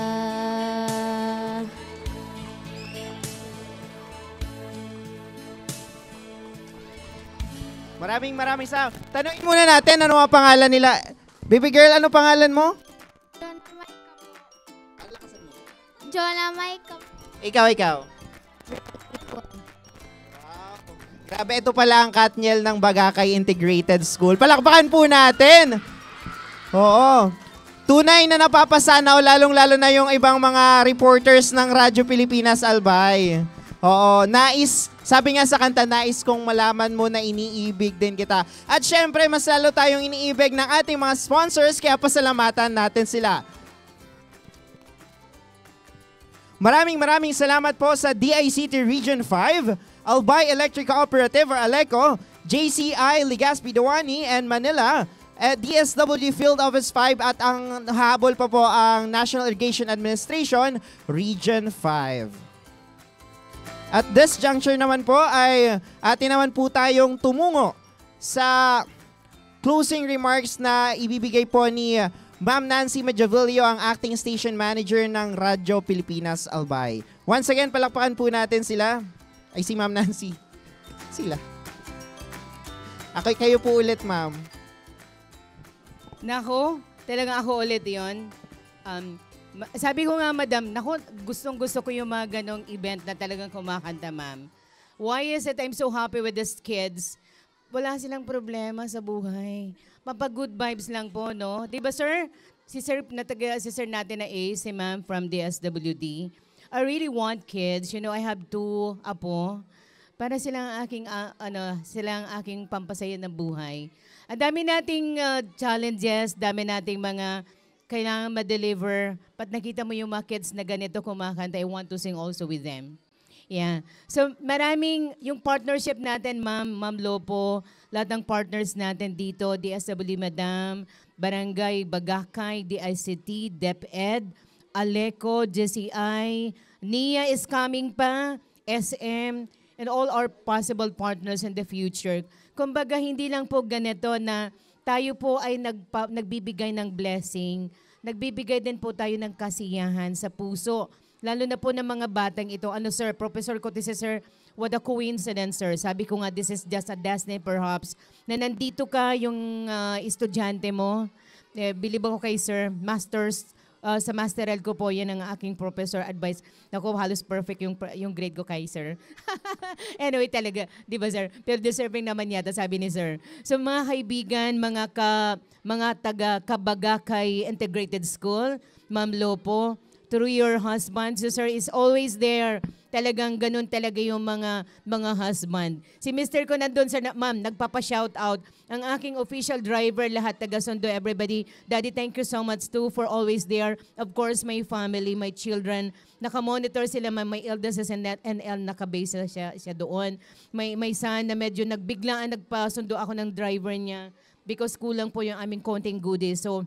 Maraming salamat. Tanungin muna natin ano ang pangalan nila. Baby girl, ano pangalan mo?
Jonah Micah.
Ikaw. Grabe, ito pala ang Katniel ng Bagakay Integrated School. Palakpakan po natin. Oo. Tunay na napapasanaw, lalong-lalo na yung ibang mga reporters ng Radyo Pilipinas, Albay. Oo, sabi nga sa kanta, nais kong malaman mo na iniibig din kita. At syempre, mas lalo tayong iniibig ng ating mga sponsors, kaya pasalamatan natin sila. Maraming salamat po sa DICT Region 5, Albay Electric Cooperative or ALECO, JCI Legazpi Diwani and Manila, at DSWD Field Office 5 at ang habol pa po ang National Irrigation Administration Region 5. At this juncture naman po ay atin naman po tayong tumungo sa closing remarks na ibibigay po ni Ma'am Nancy Medjavillo, ang Acting Station Manager ng Radyo Pilipinas Albay. Once again, palakpakan po natin sila. Ay, si Ma'am Nancy. Sila. Kayo po ulit, Ma'am.
Nako, talagang ako ulit yon. Sabi ko nga, Madam, nako, gustong-gusto ko yung mga ganong event na talagang kumakanta, Ma'am. Why is it I'm so happy with these kids? Wala silang problema sa buhay. Mapag-good vibes lang po, no? Di ba, sir? Si sir natin na A, si ma'am from DSWD. I really want kids. You know, I have 2 apo. Para silang aking, silang aking pampasaya ng buhay. Ang dami nating challenges, dami nating mga kailangan ma-deliver. Pat nakita mo yung mga kids na ganito kumakanta, I want to sing also with them. Yeah. So maraming yung partnership natin, Ma'am Lopo, lahat ng partners natin dito, DSWD Madam, Barangay Bagakay, DICT, DepEd, Aleco, GCI, NIA is coming pa, SM, and all our possible partners in the future. Kumbaga, hindi lang po ganito na tayo po ay nagbibigay ng blessing, nagbibigay din po tayo ng kasiyahan sa puso. Lalo na po ng mga batang ito. Ano sir, Professor Cotice sir, what a coincidence sir. Sabi ko nga, this is just a destiny perhaps, na nandito ka yung estudyante mo. Believe ako kay sir, masters, sa masteral ko po, yan ang aking professor advice. Naku, halos perfect yung grade ko kay sir. Anyway talaga, di ba sir? Pero deserving naman yata, sabi ni sir. So mga kaibigan, mga taga Kabagakay Integrated School, Ma'am Lopo, through your husband, so sir is always there. Talagang ganun talaga yung mga husband. Si Mr. ko nandun, sir, ma'am, nagpapa-shout out. Ang aking official driver, lahat taga-sundo, everybody. Daddy, thank you so much too for always there. Of course, my family, my children. Nakamonitor sila, may eldest and nakabase siya doon. May son na medyo nagbiglaan, nagpasundo ako ng driver niya because kulang po yung aming konting goodies. So,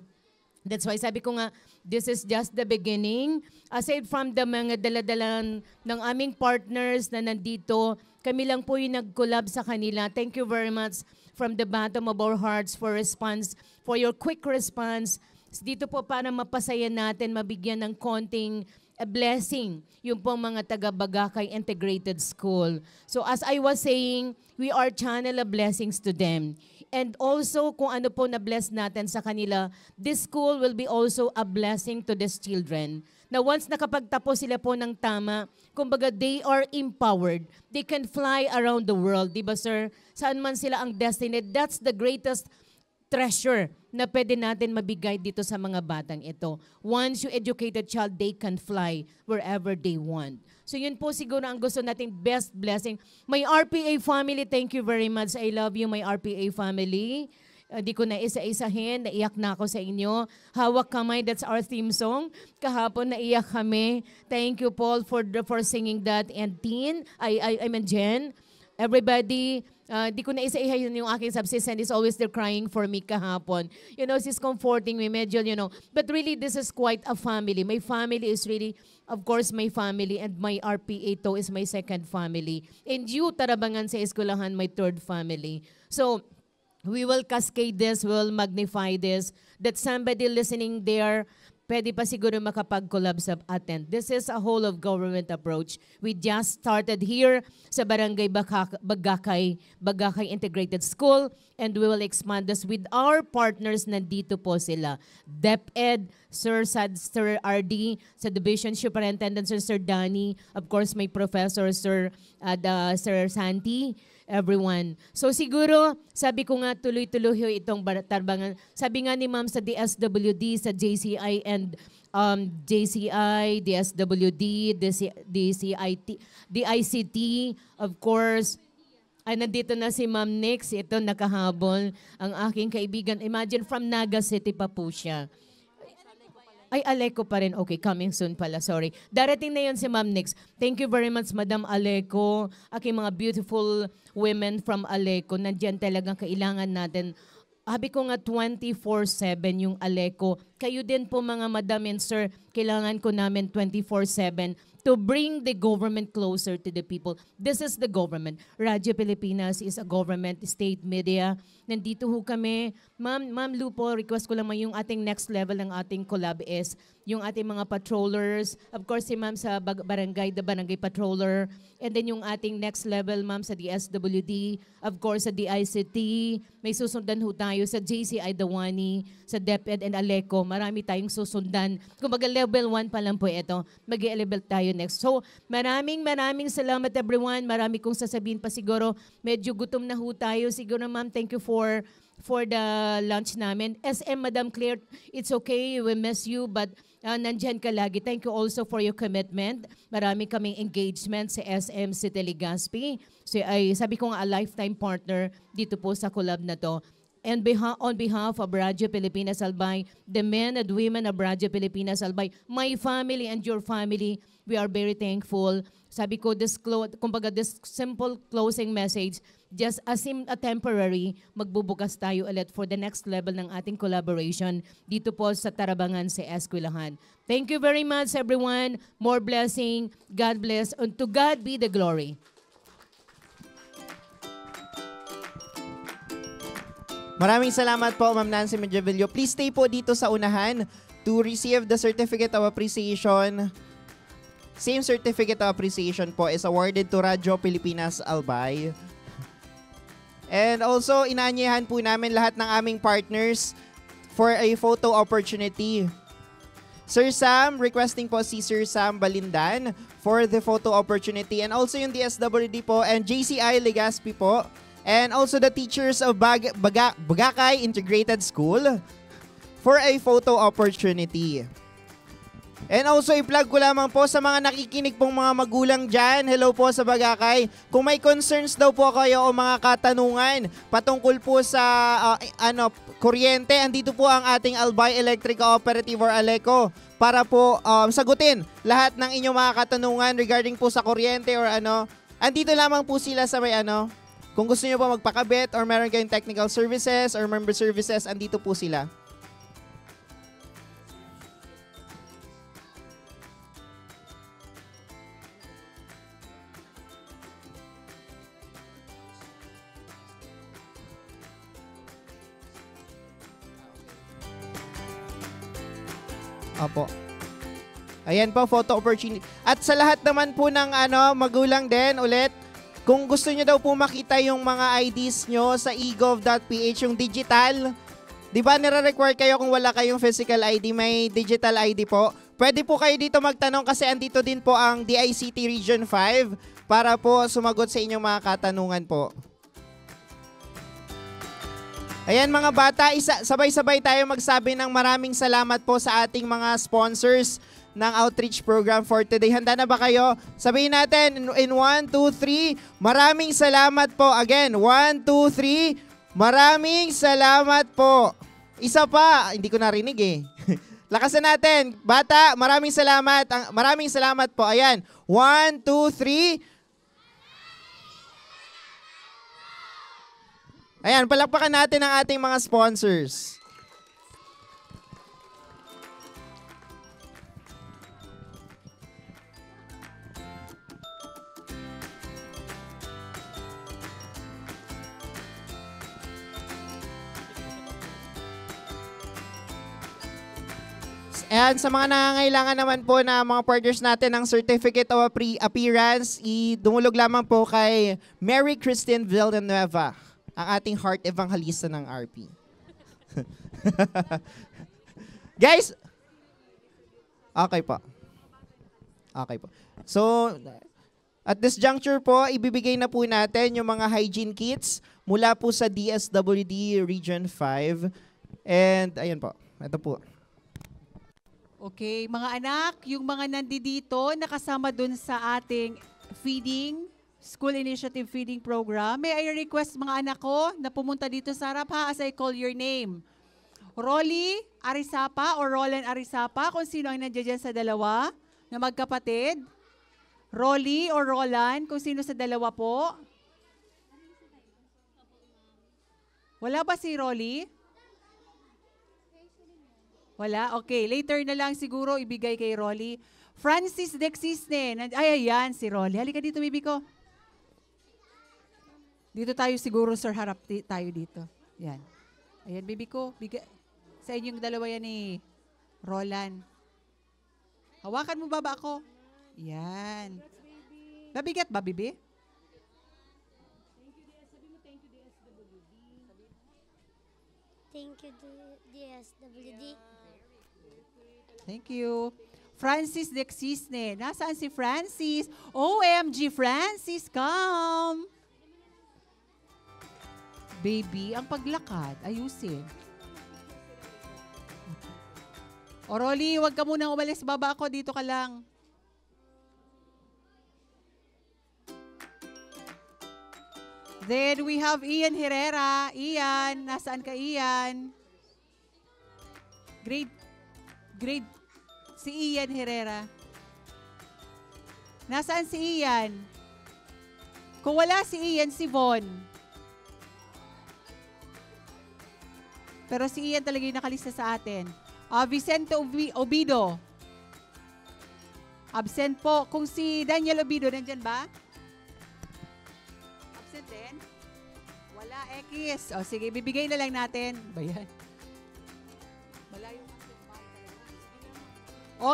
that's why sabi ko nga, this is just the beginning. Aside from the mga daladalan ng aming partners na nandito, kami lang po yung nag-collab sa kanila. Thank you very much from the bottom of our hearts for response, for your quick response. Dito po para mapasaya natin, mabigyan ng konting blessing yung pong mga taga-Bagakay Integrated School. So as I was saying, we are channel of blessings to them. And also, kung ano po na-bless natin sa kanila, this school will be also a blessing to these children. Na once nakapagtapos sila po ng tama, kumbaga they are empowered. They can fly around the world. Di ba, sir? Saan man sila ang destiny, that's the greatest treasure na pwede natin mabigay dito sa mga batang ito. Once you educate a child, they can fly wherever they want. So yun po siguro ang gusto nating best blessing. My RPA family, thank you very much. I love you, my RPA family. Di ko na isa-isahin, naiyak na ako sa inyo. Hawak kamay, that's our theme song. Kahapon naiyak kami. Thank you, Paul, for singing that. And Tin, I mean Jen, everybody, di ko na isa-isahin yung aking subsistent is always there crying for me kahapon. You know, she's comforting me, medyo, you know. But really, this is quite a family. My family is really, of course, my family, and my RPA to is my second family. And you, Tarabangan sa Eskwelahan, my third family. So, we will cascade this, we will magnify this, that somebody listening there, pwede pa siguro makapag-collab sa atin. This is a whole of government approach. We just started here sa Barangay Bagakay Integrated School, and we will expand this with our partners. Nandito po sila. DepEd, Sir RD, sa Division Superintendent, Sir Danny, of course, my professor, Sir Santi, everyone. So siguro, sabi ko nga tuloy-tuloy itong tarbangan. Sabi nga ni ma'am sa DSWD, sa JCI and JCI, DSWD, DICT, of course, ay nandito na si Ma'am Nix, ito nakahabol, ang aking kaibigan. Imagine from Naga City pa po siya. Ay, Aleco pa rin. Okay, coming soon pala. Sorry. Darating na yun si Ma'am Nix. Thank you very much, Madam Aleco. Aking mga beautiful women from Aleco. Nandiyan talagang kailangan natin. Habi ko nga 24/7 yung Aleco. Kayo din po mga madam and sir, kailangan ko namin 24/7. to bring the government closer to the people. This is the government. Radyo Pilipinas is a government state media. Nandito ho kami. Ma'am Lupo, request ko lang yung ating next level ng ating collab is yung ating mga patrollers. Of course, si ma'am sa barangay, the barangay patroller. And then yung ating next level, ma'am, sa DSWD. Of course, sa DICT. May susundan ho tayo sa JCI Dawani, sa DepEd and Aleco. Marami tayong susundan. Kumbaga level 1 pa lang po ito. Mag-i-level tayo next. So, maraming salamat everyone. Marami kong sasabihin pa siguro. Medyo gutom na ho tayo. Siguro ma'am, thank you for the lunch namin. SM Madam Claire, it's okay. We miss you, but nandyan ka lagi. Thank you also for your commitment. Marami kaming engagement sa SM City Legazpi. So, sabi ko nga, a lifetime partner dito po sa collab na to. And on behalf of Radyo Pilipinas Albay, the men and women of Radyo Pilipinas Albay, my family and your family, we are very thankful. Sabi ko, this simple closing message, just a temporary, magbubukas tayo ulit for the next level ng ating collaboration dito po sa Tarabangan sa Eskwelahan. Thank you very much, everyone. More blessing. God bless. And to God be the glory.
Maraming salamat po, Ma'am Nancy Medjavillo. Please stay po dito sa unahan to receive the Certificate of Appreciation. Same Certificate of Appreciation po is awarded to Radyo Pilipinas Albay. And also, inaanyahan po namin lahat ng aming partners for a photo opportunity. Sir Sam, requesting po si Sir Sam Balindan for the photo opportunity. And also yung DSWD po and JCI Legazpi po. And also the teachers of Bagakay Integrated School for a photo opportunity. And also, i-plug ko lamang po sa mga nakikinig pong mga magulang dyan. Hello po sa Bagakay. Kung may concerns daw po kayo o mga katanungan patungkol po sa kuryente, andito po ang ating Albay Electric Cooperative or Aleco para po sagutin lahat ng inyong mga katanungan regarding po sa kuryente or Andito lamang po sila sa may Kung gusto niyo po magpakabit or meron kayong technical services or member services, andito po sila. Opo. Ayan po, photo opportunity. At sa lahat naman po ng magulang din ulit, kung gusto niyo daw po makita yung mga IDs nyo sa egov.ph, yung digital, di ba nire-require kayo kung wala kayong physical ID, may digital ID po. Pwede po kayo dito magtanong kasi andito din po ang DICT Region 5 para po sumagot sa inyong mga katanungan po. Ayan mga bata, sabay-sabay tayo magsabi ng maraming salamat po sa ating mga sponsors ng outreach program for today. Handa na ba kayo? Sabihin natin in 1, 2, 3. Maraming salamat po. Again, 1, 2, 3. Maraming salamat po. Isa pa. Hindi ko narinig eh. Lakasan natin. Bata, maraming salamat. Maraming salamat po. Ayan. 1, 2, 3. Ayan, palakpakan natin ang ating mga sponsors. Ayan, sa mga nangangailangan naman po na mga partners natin ng Certificate of Appearance, dumulog lamang po kay Mary Christine Villanueva, ang ating heart evangelista ng RP. Guys, okay po. Okay po. So, at this juncture po, ibibigay na po natin yung mga hygiene kits mula po sa DSWD Region 5. And, ayun po. Ito po.
Okay, mga anak, yung mga nandito nakasama dun sa ating feeding, School Initiative Feeding Program, may I request mga anak ko na pumunta dito sa harap ha as I call your name. Rolly Arisapa or Roland Arisapa, kung sino ang nandiyan dyan sa dalawa na magkapatid. Rolly or Roland, kung sino sa dalawa po. Wala ba si Rolly? Wala? Okay, later na lang siguro ibigay kay Rolly. Francis Dexisne. Ay, ayan, si Rolly. Halika dito, baby ko. Dito tayo siguro, sir, harap tayo dito. Yan. Ayan, baby ko. Sa inyong dalawa yan ni Roland. Hawakan mo ba ako? Yan. Mabigat ba, baby?
Thank you, DSWD.
Thank you. Francis Dexisne. Nasaan si Francis? OMG, Francis, come! Baby, ang paglakad, ayusin. O Rolly, huwag ka munang umalis. Baba ako, dito ka lang. Then we have Ian Herrera. Ian, nasaan ka, Ian? Grade, si Ian Herrera. Nasaan si Ian? Kung wala si Ian, si Von. Pero si Ian talaga yung nakalista sa atin. Vicente Obido. Absent po. Kung si Daniel Obido, nandyan ba? Absent din? Wala, X. O sige, bibigay na lang natin. Bayan. Malayo.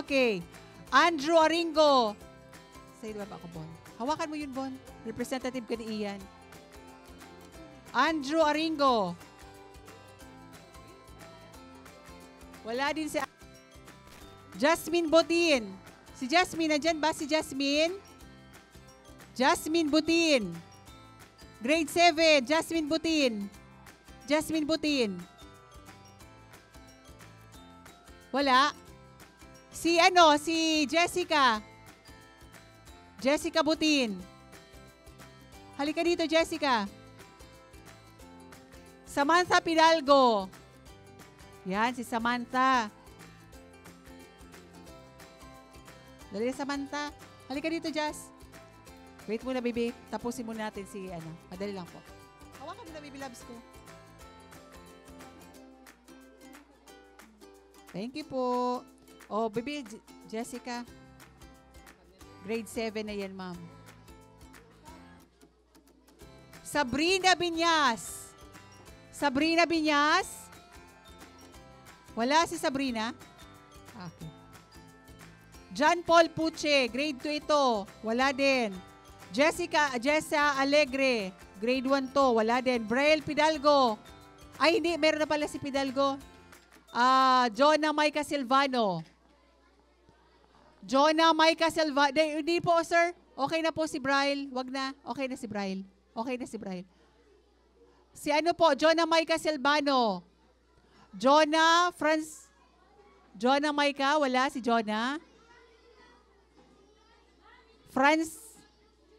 Okay. Andrew Aringo. Sa'yo ba ako, Bon? Hawakan mo yun, Bon. Representative ka ni Ian. Andrew Aringo. Wala din si Jasmine Butin. Si Jasmine, nandyan ba si Jasmine? Jasmine Butin. Grade 7, Jasmine Butin. Jasmine Butin. Wala. Si Jessica. Jessica Butin. Halika dito, Jessica. Samantha Pidalgo. Yan, si Samantha. Dali, Samantha. Halika dito, Jess. Wait muna, baby. Tapusin muna natin si, madali lang po. Hawakan mo na, baby loves ko. Thank you po. Oh, baby, Jessica. Grade 7 na yan, ma'am. Sabrina Binyas. Sabrina Binyas. Wala si Sabrina? Okay. John Paul Puche, grade 2 ito. Wala din. Jessa Alegre, grade 1 to. Wala din. Braille Pidalgo. Ay, hindi. Meron na pala si Pidalgo. Jonah Maika Silvano. Jonah Maika Silvano. Hindi po, sir. Okay na po si Braille. Wag na. Okay na si Braille. Okay na si Braille. Si Jonah Maika Silvano. Jonah Maika, wala si Jonah.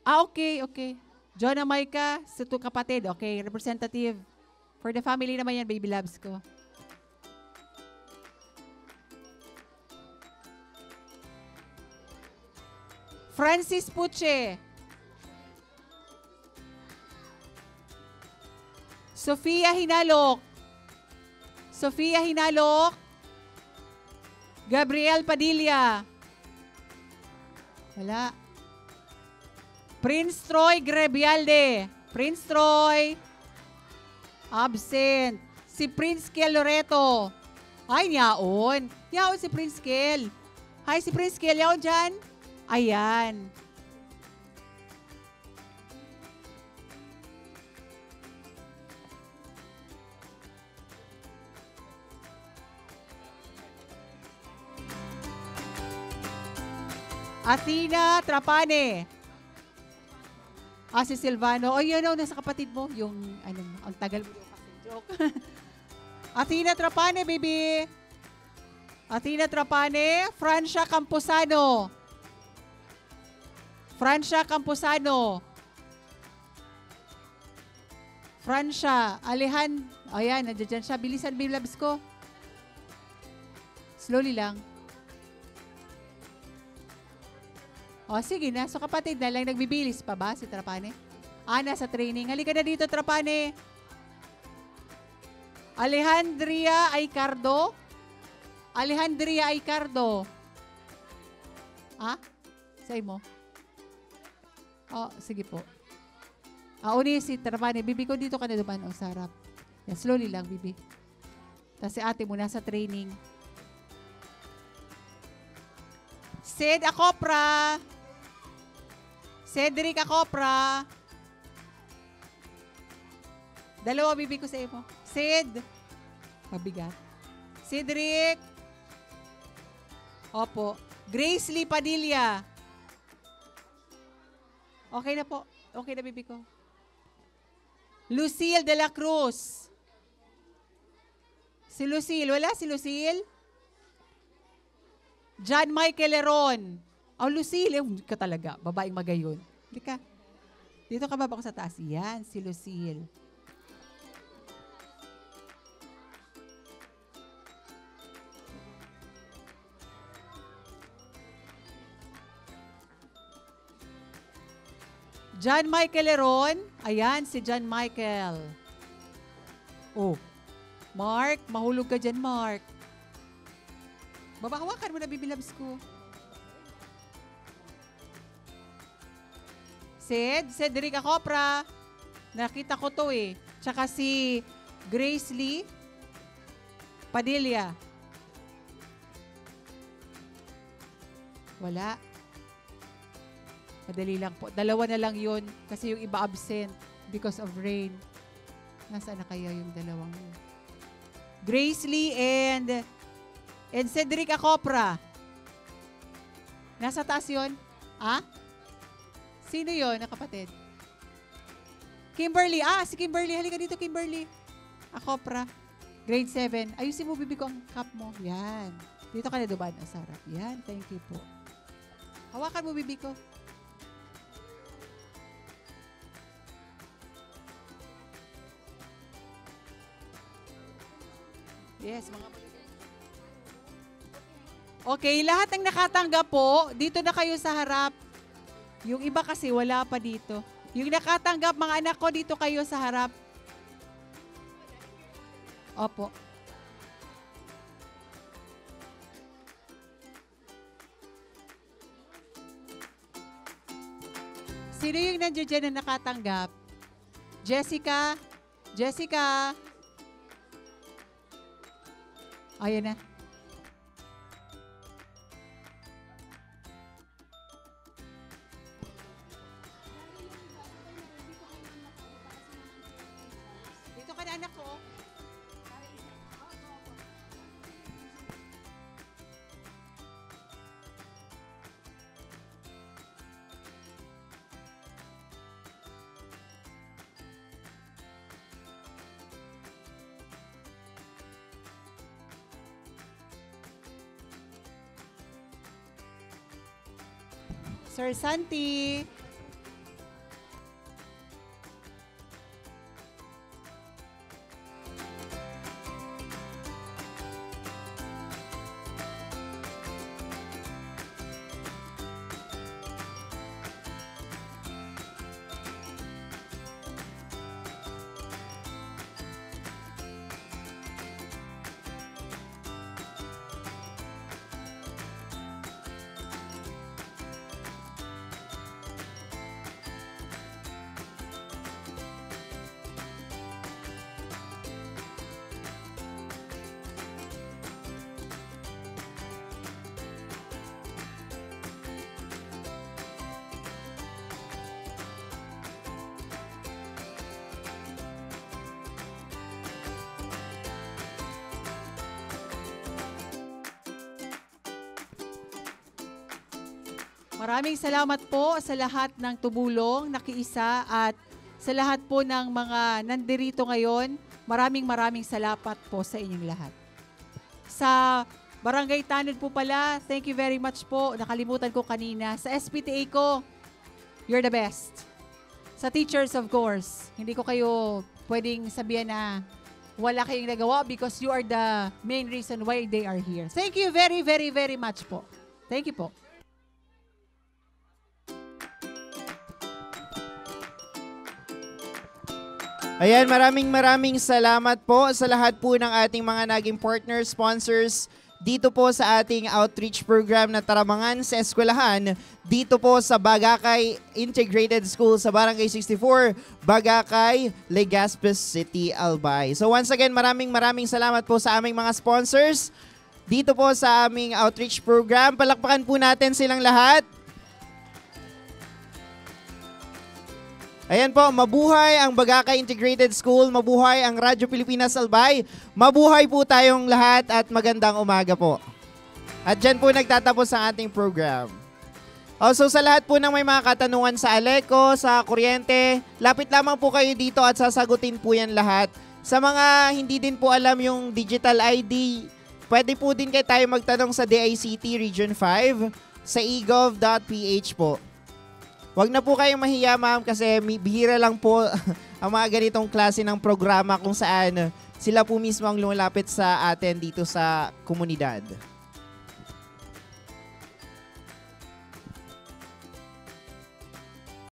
Okay. Jonah Maika, sa two kapatid. Okay, representative. For the family naman yan, baby loves ko. Francis Puche. Sofia Hinalok. Gabriel Padilla. Wala. Prince Troy Grebialde. Prince Troy. Absent. Si Prince Kel Loreto. Ay, yaon. Yaon si Prince Kel. Hi, si Prince Kel. Yaon dyan. Ayan. Athena Trapane. Si Silvano. O, yun o, nasa kapatid mo. Yung, ang tagal mo kasi. Joke. Athena Trapane, baby. Athena Trapane. Francia Camposano. Francia. Ayan, nandiyan siya. Bilisan, baby loves ko. Slowly lang. O, sige na. So, kapatid na lang. Nagbibilis pa ba si Trapane? Nasa training. Halika na dito, Trapane. Alejandria Aicardo. Say mo? Sige po. Uni si Trapani. Bibi ko dito ka na duman. Sa harap. Yan, slowly lang, Bibi. Tapos si ate mo nasa training. Sid Acopra. Cedric Acopra. Dalawa bibi ko sa mo. Sid. Mabigat. Cedric. Opo. Grace Lee Padilla. Okay na po. Okay na bibi ko. Lucille de la Cruz. Si Lucille. Wala si Lucille? John Michael Leron. Lucille. Ka talaga. Babaeng magayon. Hindi ka. Dito ka baba ko sa taas. Yan, si Lucille. John Michael Leron. Ayan, si John Michael. Mark, mahulog ka dyan, Mark. Hawakan mo na, bibilabs ko. Cedric Acopra. Nakita ko to eh. Tsaka si Grace Lee Padilla. Wala. Madali lang po. Dalawa na lang yun kasi yung iba absent because of rain. Nasaan na kaya yung dalawang yun? Grace Lee and Cedric Acopra. Nasa taas yun? Sino yun na kapatid? Kimberly. Si Kimberly. Halika dito, Kimberly. Acopra. Grade 7. Ayusin mo, bibi ko ang cup mo. Yan. Dito ka na dumaan. Sarap. Yan. Thank you po. Hawakan mo, bibi ko. Yes, mga okay, lahat ng nakatanggap po, dito na kayo sa harap. Yung iba kasi wala pa dito. Yung nakatanggap, mga anak ko, dito kayo sa harap. Opo. Sino yung nandiyo dyan na nakatanggap? Jessica? Jessica? Ayan na. Dito ka na, anak ko. Sir Santi. Maraming salamat po sa lahat ng tumulong, nakiisa, at sa lahat po ng mga nandirito ngayon. Maraming salamat po sa inyong lahat. Sa Barangay Tanod po pala, thank you very much po. Nakalimutan ko kanina. Sa SPTA ko, you're the best. Sa teachers, of course, hindi ko kayo pwedeng sabihan na wala kayong nagawa because you are the main reason why they are here. Thank you very much po. Thank you po.
Ayan, maraming salamat po sa lahat po ng ating mga naging partners, sponsors, dito po sa ating outreach program na Taramangan sa Eskwelahan, dito po sa Bagakay Integrated School sa Barangay 64, Bagakay, Legazpi City, Albay. So once again, maraming salamat po sa aming mga sponsors dito po sa aming outreach program. Palakpakan po natin silang lahat. Ayan po, mabuhay ang Bagakay Integrated School, mabuhay ang Radyo Pilipinas Albay, mabuhay po tayong lahat at magandang umaga po. At dyan po nagtatapos ang ating program. Also sa lahat po ng may mga katanungan sa Aleco, sa kuryente, lapit lamang po kayo dito at sasagutin po yan lahat. Sa mga hindi din po alam yung digital ID, pwede po din kayo tayo magtanong sa DICT Region 5 sa egov.ph po. Huwag na po kayong mahiya, ma'am, kasi bihira lang po ang mga ganitong klase ng programa kung saan sila po mismo ang lumalapit sa atin dito sa komunidad.